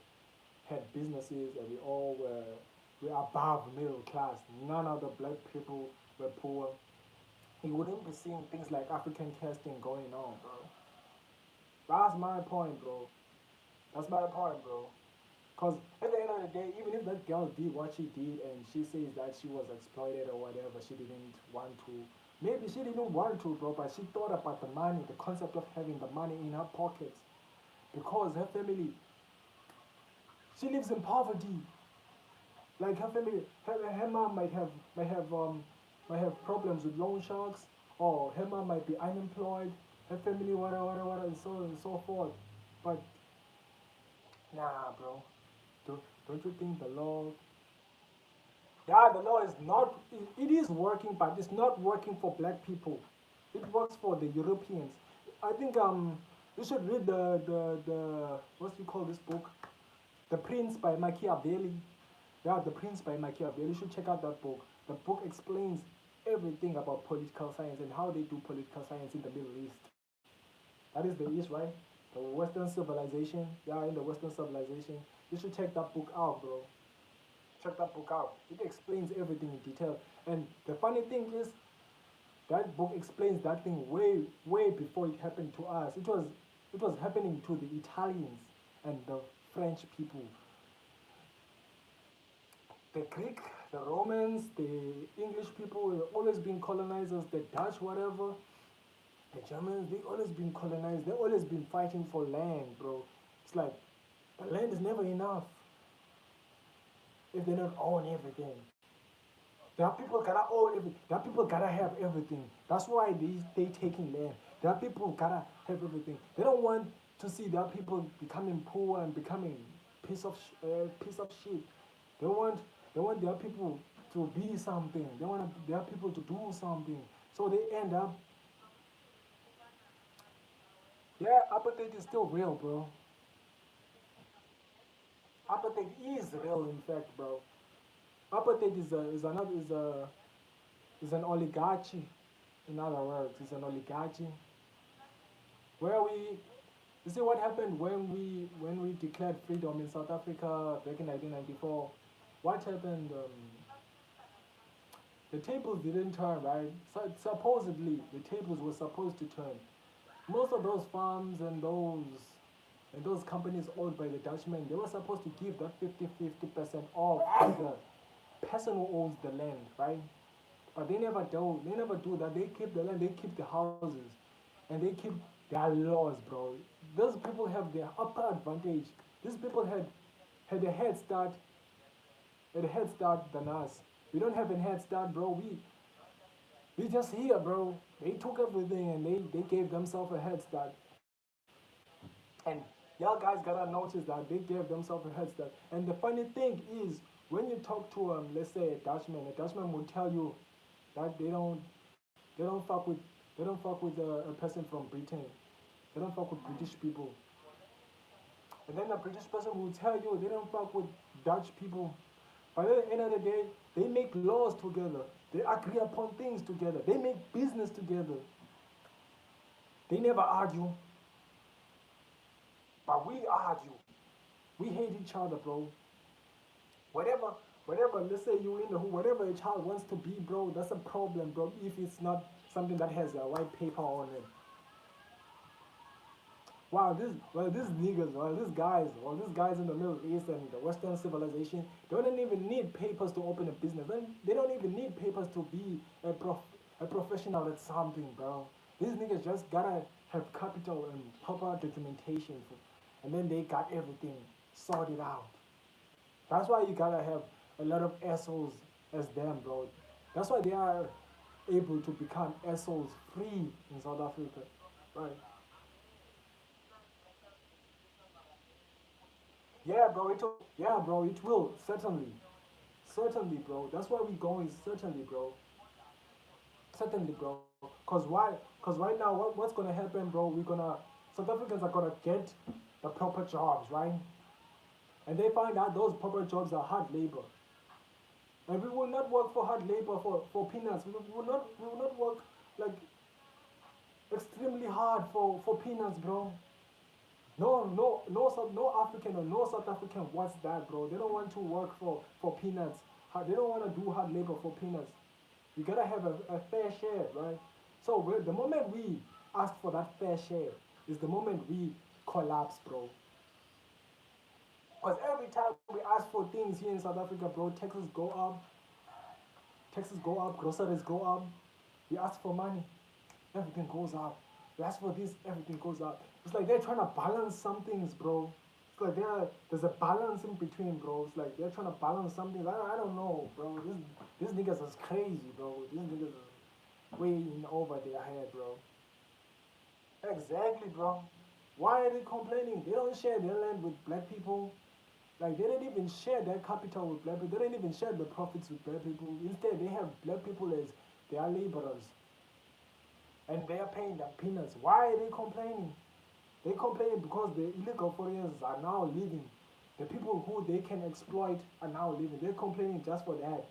had businesses and we all were above middle class, none of the black people were poor, you wouldn't be seeing things like African casting going on, bro. That's my point, bro. That's my point, bro. Because at the end of the day, even if that girl did what she did and she says that she was exploited or whatever, she didn't want to. Maybe she didn't want to, bro, but she thought about the money, the concept of having the money in her pockets. Because her family, she lives in poverty. Like her family, her mom might have problems with loan sharks, or her mom might be unemployed. Her family, whatever, and so on and so forth. But nah, bro. Don't you think the law? Yeah, the law is not. It is working, but it's not working for black people. It works for the Europeans. I think you should read the what do you call this book? The Prince by Machiavelli. Yeah, The Prince by Machiavelli. You should check out that book. The book explains everything about political science and how they do political science in the Middle East. That is the East, right? The Western civilization. Yeah, in the Western civilization. You should check that book out, bro. Check that book out. It explains everything in detail. And the funny thing is, that book explains that thing way before it happened to us. It was happening to the Italians and the French people. The Greek, the Romans, the English people have always been colonizers, the Dutch, whatever. The Germans, they always been colonized. They always been fighting for land, bro. It's like the land is never enough if they don't own everything. There are people gotta own everything. There are people gotta have everything. That's why they taking land. There are people gotta have everything. They don't want to see their people becoming poor and becoming piece of shit. They want their people to be something. They want their people to do something. So they end up. Yeah, apartheid is still real, bro. Apartheid is real, in fact, bro. Apartheid is an oligarchy. In other words, it's an oligarchy where you see what happened when we declared freedom in South Africa back in 1994. What happened? The tables didn't turn, right? So supposedly the tables were supposed to turn. Most of those farms and those companies owned by the Dutchmen, they were supposed to give that 50-50% off to the person who owns the land, right? But they never do. They never do that. They keep the land. They keep the houses, and they keep their laws, bro. Those people have their upper advantage. These people had a head start, had a head start than us. We don't have a head start, bro. We just here, bro. They took everything and they gave themselves a head start. And y'all guys gotta notice that they gave themselves a head start. And the funny thing is, when you talk to let's say a Dutchman will tell you that they don't fuck with a person from Britain. They don't fuck with British people. And then the British person will tell you they don't fuck with Dutch people. But at the end of the day, they make laws together. They agree upon things together. They make business together. They never argue. But we argue. We hate each other, bro. Whatever, let's say you in the whatever a child wants to be, bro, that's a problem, bro, if it's not something that has a white paper on it. Wow, these niggas, these guys in the Middle East and the Western civilization, they don't even need papers to open a business. They don't even need papers to be a professional at something, bro. These niggas just gotta have capital and proper documentation, and then they got everything sorted out. That's why you gotta have a lot of assholes as them, bro. That's why they are able to become assholes free in South Africa, right? Yeah, bro, it will certainly, bro. That's where we going, certainly, bro. Certainly, bro. Cause why? Cause right now, what's gonna happen, bro? South Africans are gonna get the proper jobs, right? And they find out those proper jobs are hard labor. And we will not work for hard labor for peanuts. We will not work like extremely hard for peanuts, bro. No African or no South African wants that, bro. They don't want to work for peanuts. They don't want to do hard labor for peanuts. You gotta have a fair share, right? So the moment we ask for that fair share is the moment we collapse, bro. Because every time we ask for things here in South Africa, bro, taxes go up, groceries go up. We ask for money, everything goes up. We ask for this, everything goes up. It's like they're trying to balance some things, bro. It's like there's a balance in between, bro. It's like they're trying to balance something. I don't know, bro. This niggas is crazy, bro. These niggas is way in over their head, bro. Exactly, bro. Why are they complaining? They don't share their land with black people. Like they don't even share their capital with black people. They don't even share the profits with black people. Instead, they have black people as their laborers, and they are paying them peanuts. Why are they complaining? They complain because the illegal foreigners are now leaving. The people who they can exploit are now leaving. They're complaining just for that,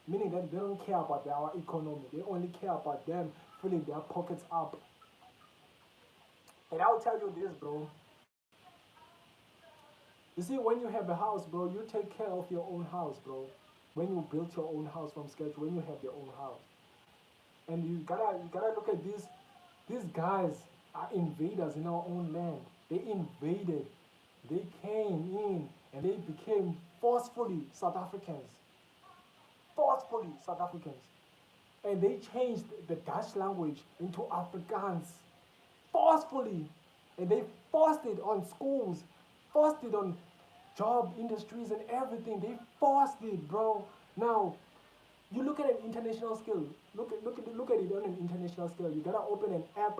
meaning that they don't care about our economy. They only care about them filling their pockets up. And I'll tell you this, bro. You see, when you have a house, bro, you take care of your own house, bro. When you build your own house from scratch, when you have your own house, and you gotta look at these guys are invaders in our own land. They invaded, they came in, and they became South Africans, forcefully South Africans, and they changed the Dutch language into Afrikaans, forcefully, and they forced it on schools, forced it on job industries and everything. They forced it, bro. Now you look at an international scale. Look at it on an international scale. You gotta open an app.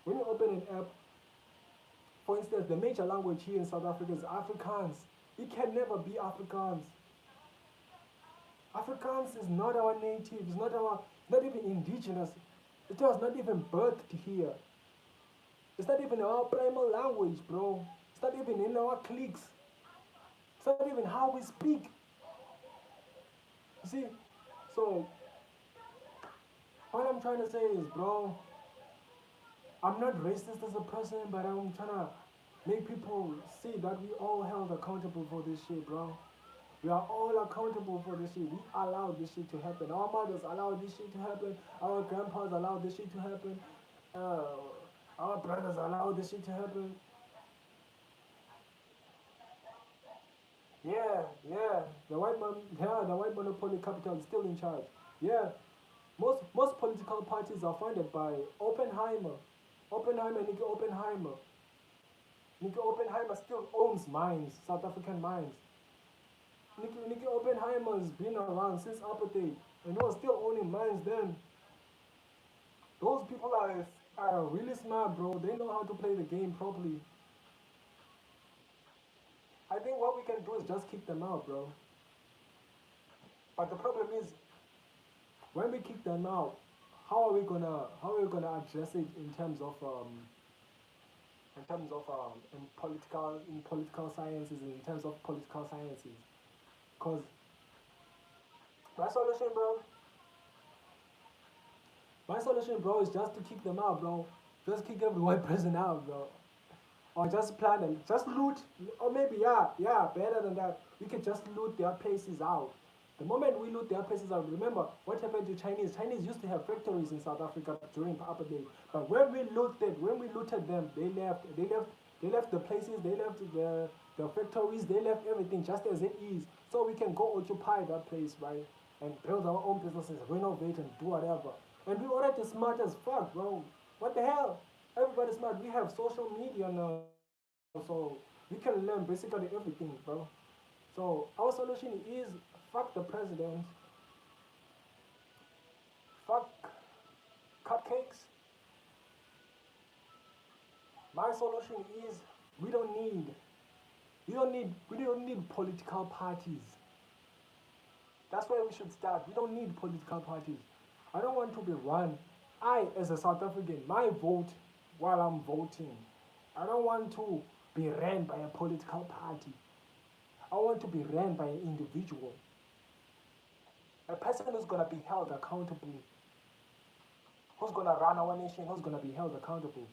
When you open an app, for instance, the major language here in South Africa is Afrikaans. It can never be Afrikaans. Afrikaans is not our native. It's not even indigenous. It was not even birthed here. It's not even our primal language, bro. It's not even in our cliques. It's not even how we speak. You see? So, what I'm trying to say is, bro, I'm not racist as a person, but I'm trying to make people see that we all held accountable for this shit, bro. We are all accountable for this shit. We allowed this shit to happen. Our mothers allowed this shit to happen. Our grandpas allowed this shit to happen. Uh, our brothers allowed this shit to happen. Yeah, yeah. The white monopoly capital is still in charge. Yeah, Most political parties are funded by Oppenheimer. Oppenheimer. Nicky Oppenheimer still owns mines, South African mines. Nicky Oppenheimer has been around since apartheid and was still owning mines then. Those people are really smart, bro. They know how to play the game properly. I think what we can do is just kick them out, bro. But the problem is, when we kick them out, how are we gonna address it in political sciences, in terms of political sciences? Cause my solution, bro, my solution, bro, is just to kick them out, bro. Just kick every white person out, bro. Or just plan and just loot, or maybe better than that. We can just loot their places out. The moment we loot their places out, remember what happened to Chinese? Chinese used to have factories in South Africa during apartheid, but when we looted them, they left the places, they left the factories, they left everything just as it is. So we can go occupy that place, right, and build our own businesses, renovate and do whatever. And we already smart as fuck, bro. What the hell? Everybody's smart. We have social media now, so we can learn basically everything, bro. So our solution is fuck the president, fuck cupcakes. My solution is we don't need we don't need political parties. That's where we should start. We don't need political parties. I don't want to be run. I, as a South African, my vote while I'm voting, I don't want to be ran by a political party. I want to be ran by an individual. A person who's gonna be held accountable. Who's gonna run our nation? Who's gonna be held accountable?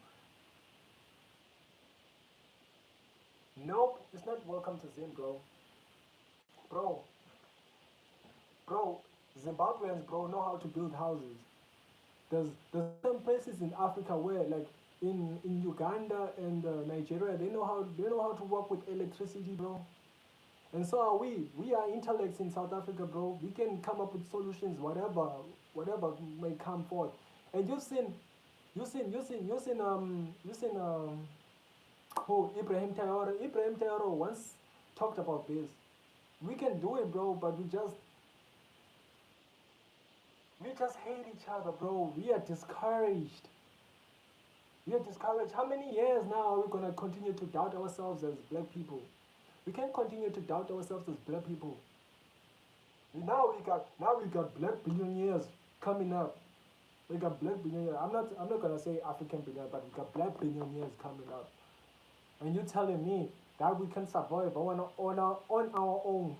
Nope, it's not welcome to Zim, bro. Bro, bro, Zimbabweans, bro, know how to build houses. There's some places in Africa where, like in Uganda and Nigeria, they know how to work with electricity, bro. And so are we. We are intellects in South Africa, bro. We can come up with solutions, whatever may come forth. And you've seen who Ibrahim Traore. Ibrahim Traore once talked about this. We can do it, bro, but we just hate each other, bro. We are discouraged. We are discouraged. How many years now are we gonna continue to doubt ourselves as black people? We can't continue to doubt ourselves as black people. Now we got black billionaires coming up. We got black billionaires. I'm not gonna say African billionaires, but we got black billionaires coming up. And you telling me that we can survive on our own?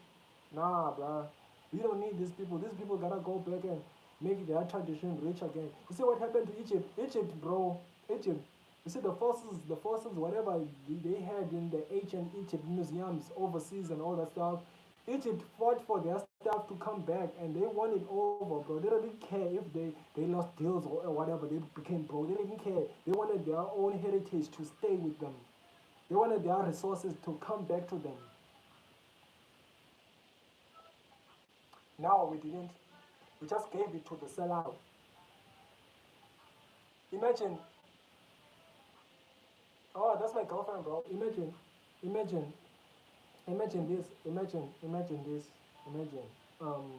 Nah, bruh. We don't need these people. These people gotta go back and make their tradition rich again. You see what happened to Egypt? Egypt, bro. Egypt. You see the fossils, whatever they had in the ancient Egypt museums overseas and all that stuff. Egypt fought for their stuff to come back and they won it over, bro. They didn't care if they lost deals or whatever, they became broke. They didn't care. They wanted their own heritage to stay with them. They wanted their resources to come back to them. Now we didn't. We just gave it to the sellout. Imagine, oh, that's my girlfriend, bro. Imagine, imagine this. Imagine. Um,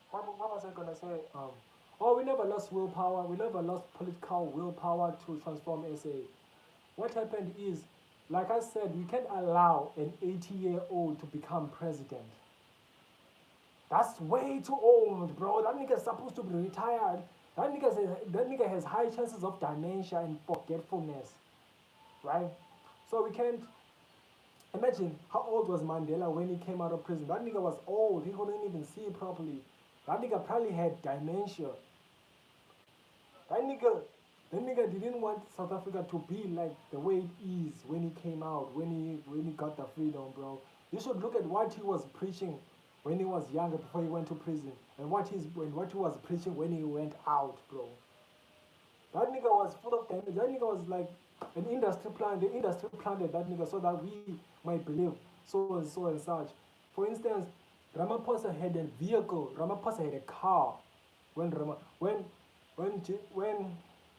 what was I gonna say? Oh, we never lost willpower. We never lost political willpower to transform SA. What happened is, like I said, we can't allow an 80-year-old to become president. That's way too old, bro. That nigga's supposed to be retired. That nigga has high chances of dementia and forgetfulness, right? So we can't imagine how old was Mandela when he came out of prison. That nigga was old. He couldn't even see properly. That nigga probably had dementia. That nigga, that nigga didn't want South Africa to be like the way it is when he came out, when he got the freedom, bro. You should look at what he was preaching when he was younger before he went to prison, and what he was preaching when he went out, bro. That nigga was full of damage. That nigga was like an industry plant. The industry planted that nigga so that we might believe so and such. For instance, Ramaphosa had a vehicle. Ramaphosa had a car. when Rama, when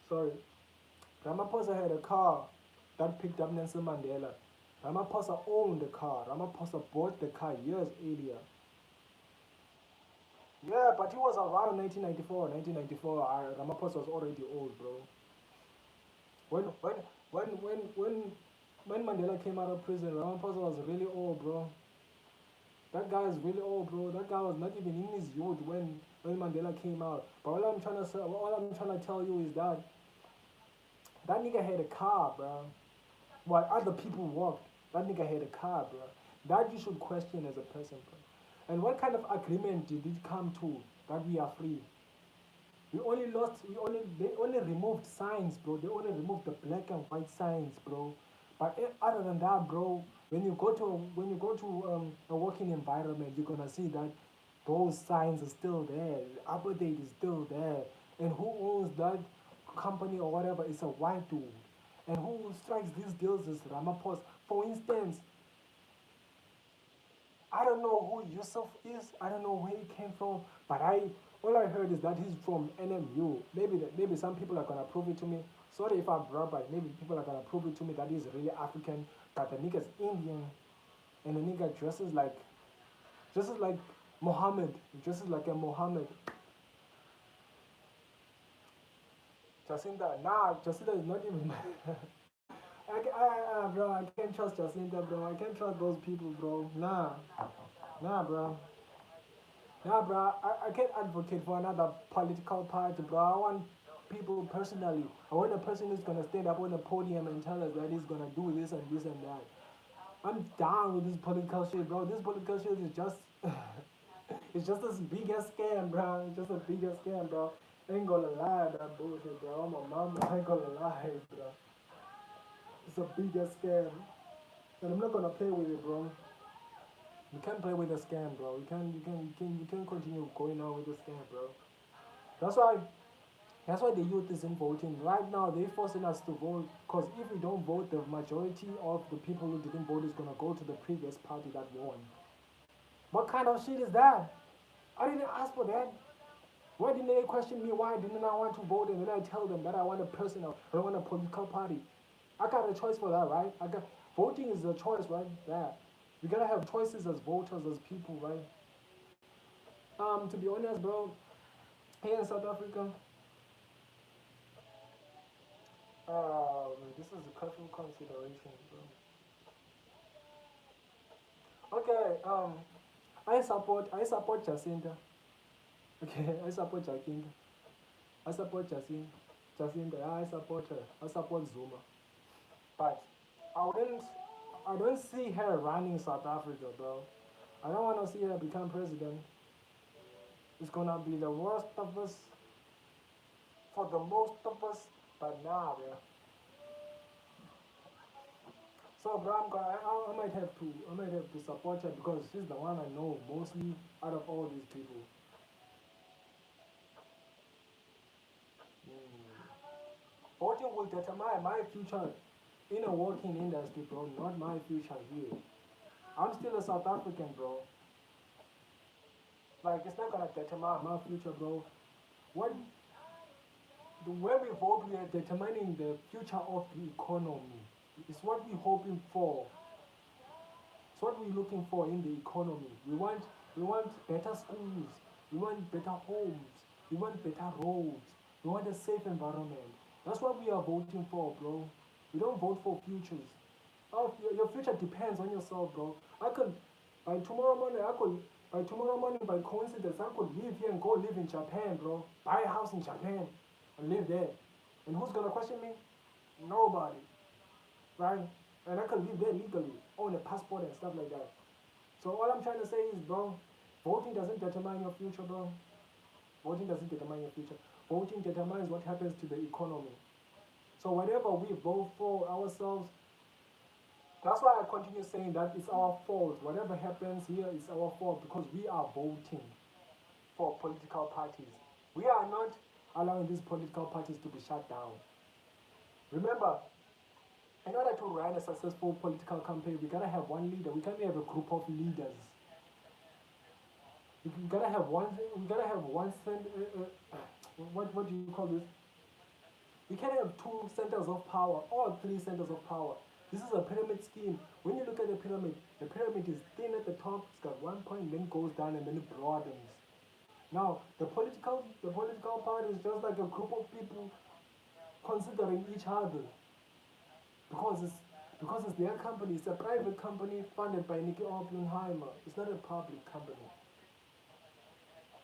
sorry, Ramaphosa had a car that picked up Nelson Mandela. Ramaphosa owned the car. Ramaphosa bought the car years earlier. Yeah, but he was around 1994. 1994, Ramaphosa was already old, bro. When when when when when when Mandela came out of prison, Ramaphosa was really old, bro. That guy is really old, bro. That guy was not even in his youth when Mandela came out. But all I'm trying to tell you is that nigga had a car, bro. While other people walked, that nigga had a car, bro. That you should question as a person, bro. And what kind of agreement did it come to that we are free? They only removed signs, bro. They only removed the black and white signs, bro. But other than that, bro, when you go to a working environment, you're gonna see that those signs are still there. The apartheid is still there, and who owns that company or whatever is a white dude, and who strikes these deals is Ramaphosa. For instance, I don't know who Yusuf is. I don't know where he came from. But all I heard is that he's from NMU. Maybe some people are gonna prove it to me. Sorry if I'm wrong, but maybe people are gonna prove it to me that he's really African. But the nigga's Indian, and the nigga dresses like Muhammad. He dresses like a Muhammad. Jacinta, nah, Jacinta is not even. Bro, I can't trust Jacinta, bro. I can't trust those people, bro. Nah, bro. Nah, bro, I can't advocate for another political party, bro. I want people personally. I want a person who's gonna stand up on the podium and tell us that he's gonna do this and this and that. I'm down with this political shit, bro. This political shit is just, it's just this biggest scam, bro. It's just a bigger scam, bro. Ain't gonna lie, that bullshit, bro. My mom, I ain't gonna lie, bro. It's a bigger scam, and I'm not gonna play with it, bro. You can't play with a scam, bro. You can't continue going on with the scam, bro. That's why that's why the youth isn't voting. Right now they're forcing us to vote because if we don't vote, the majority of the people who didn't vote is gonna go to the previous party that won. What kind of shit is that? I didn't ask for that. Why didn't they question me? Why didn't I want to vote? And then I tell them that I want a personal, I want a political party. I got a choice for that, right? Voting is a choice, right? There. We gotta have choices as voters, as people, right? To be honest, bro, here in South Africa, this is a careful consideration, bro. Okay, I support Jacinta. Okay, I support Jacinta. I support Jacinta. Jacinta, yeah, I support her. I support Zuma. But I wouldn't I don't see her running South Africa, bro. I don't wanna see her become president. It's gonna be the worst of us for the most of us, but nah, bro. So, bro, I might have to support her because she's the one I know mostly out of all these people. Mm. Voting will determine my future in a working industry, bro, not my future here. I'm still a South African, bro. Like, it's not gonna determine my future, bro. What when we vote, we are determining the future of the economy. It's what we're hoping for. It's what we're looking for in the economy. We want better schools. We want better homes. We want better roads. We want a safe environment. That's what we are voting for, bro. We don't vote for futures. Your future depends on yourself, bro. I could by tomorrow morning. By tomorrow morning, by coincidence, I could leave here and go live in Japan, bro. Buy a house in Japan and live there. And who's gonna question me? Nobody, right? And I could live there legally, own a passport and stuff like that. So all I'm trying to say is, bro, voting doesn't determine your future, bro. Voting doesn't determine your future. Voting determines what happens to the economy. So whatever we vote for ourselves, that's why I continue saying that it's our fault. Whatever happens here is our fault because we are voting for political parties. We are not allowing these political parties to be shut down. Remember, in order to run a successful political campaign, we gotta have one leader. We can't have a group of leaders. We gotta have one. We gotta have one cent. What do you call this? We can't have two centers of power or three centers of power. This is a pyramid scheme. When you look at the pyramid is thin at the top. It's got one point, then goes down, and then it broadens. Now, the political part is just like a group of people considering each other because it's because it's their company. It's a private company funded by Nicky Oppenheimer. It's not a public company.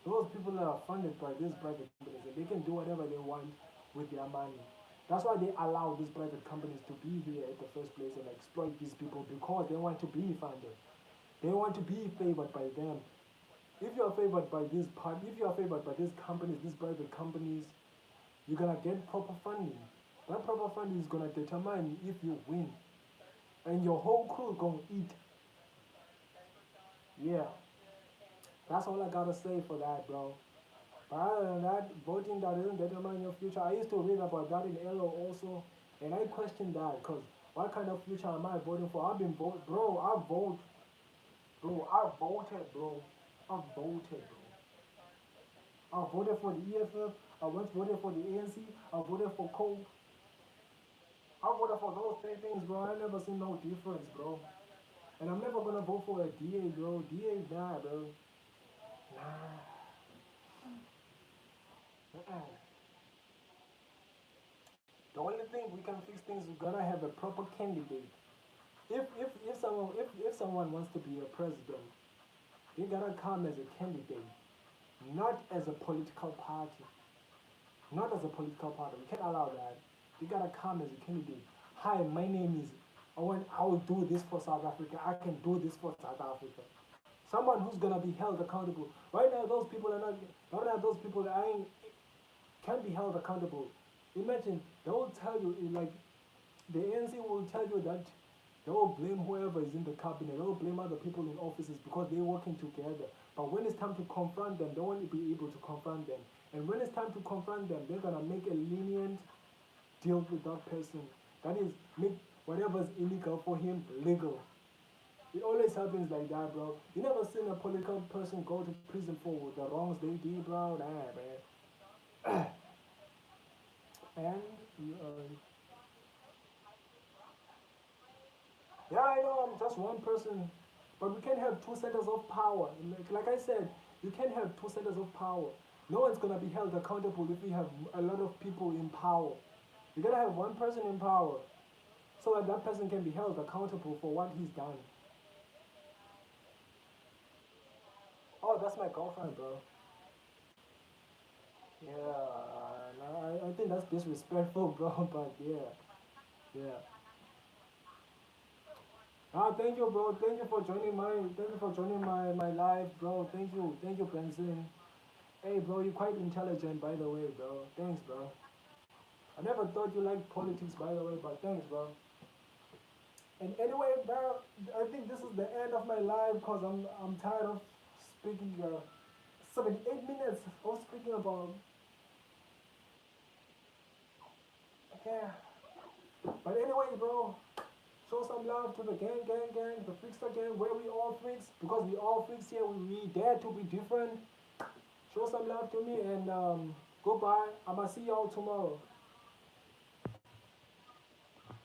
Those people that are funded by these private companies, and they can do whatever they want with their money. That's why they allow these private companies to be here at the first place and exploit these people because they want to be funded. They want to be favored by them. If you are favored by if you are favored by these companies, these private companies, you're gonna get proper funding. That proper funding is gonna determine if you win, and your whole crew gonna eat. Yeah, that's all I gotta say for that, bro. But other than that, voting that doesn't determine your future. I used to read about that in Elo also, and I questioned that because what kind of future am I voting for? I've been bro. I voted, bro. I voted, bro. I voted for the EFF. I once voted for the ANC. I voted for Cole. I voted for those three things, bro. I never seen no difference, bro. And I'm never gonna vote for a DA, bro. DA, nah, bro. Nah. Uh-uh. The only thing we can fix things, we're gonna have a proper candidate. If someone wants to be a president, they gotta come as a candidate, not as a political party. Not as a political party. We can't allow that. You gotta come as a candidate. Hi, my name is Owen. I will do this for South Africa. I can do this for South Africa. Someone who's gonna be held accountable. Right now, those people are not. Right now, those people that ain't can be held accountable. Imagine they will tell you like the ANC will tell you that they will blame whoever is in the cabinet. They will blame other people in offices because they're working together. But when it's time to confront them, they won't be able to confront them. And when it's time to confront them, they're gonna make a lenient deal with that person. That is, make whatever's illegal for him legal. It always happens like that, bro. You never seen a political person go to prison for the wrongs they did, bro. Nah, man. And yeah, I know I'm just one person, but we can have two centers of power. Like I said, you can have two centers of power. No one's gonna be held accountable if we have a lot of people in power. You gotta have one person in power so that that person can be held accountable for what he's done. Oh, that's my girlfriend, bro. Yeah, no, I think that's disrespectful, bro. But yeah, yeah. Ah, thank you, bro. Thank you for joining my live, bro. Thank you, Benson. Hey, bro, you're quite intelligent, by the way, bro. Thanks, bro. I never thought you liked politics, by the way, but thanks, bro. And anyway, bro, I think this is the end of my live because I'm tired of speaking 78 minutes of speaking about. Yeah. But anyway, bro, show some love to the gang, the Freakster gang, where we all freaks, because we all freaks here, we dare to be different. Show some love to me and goodbye. I'ma see y'all tomorrow.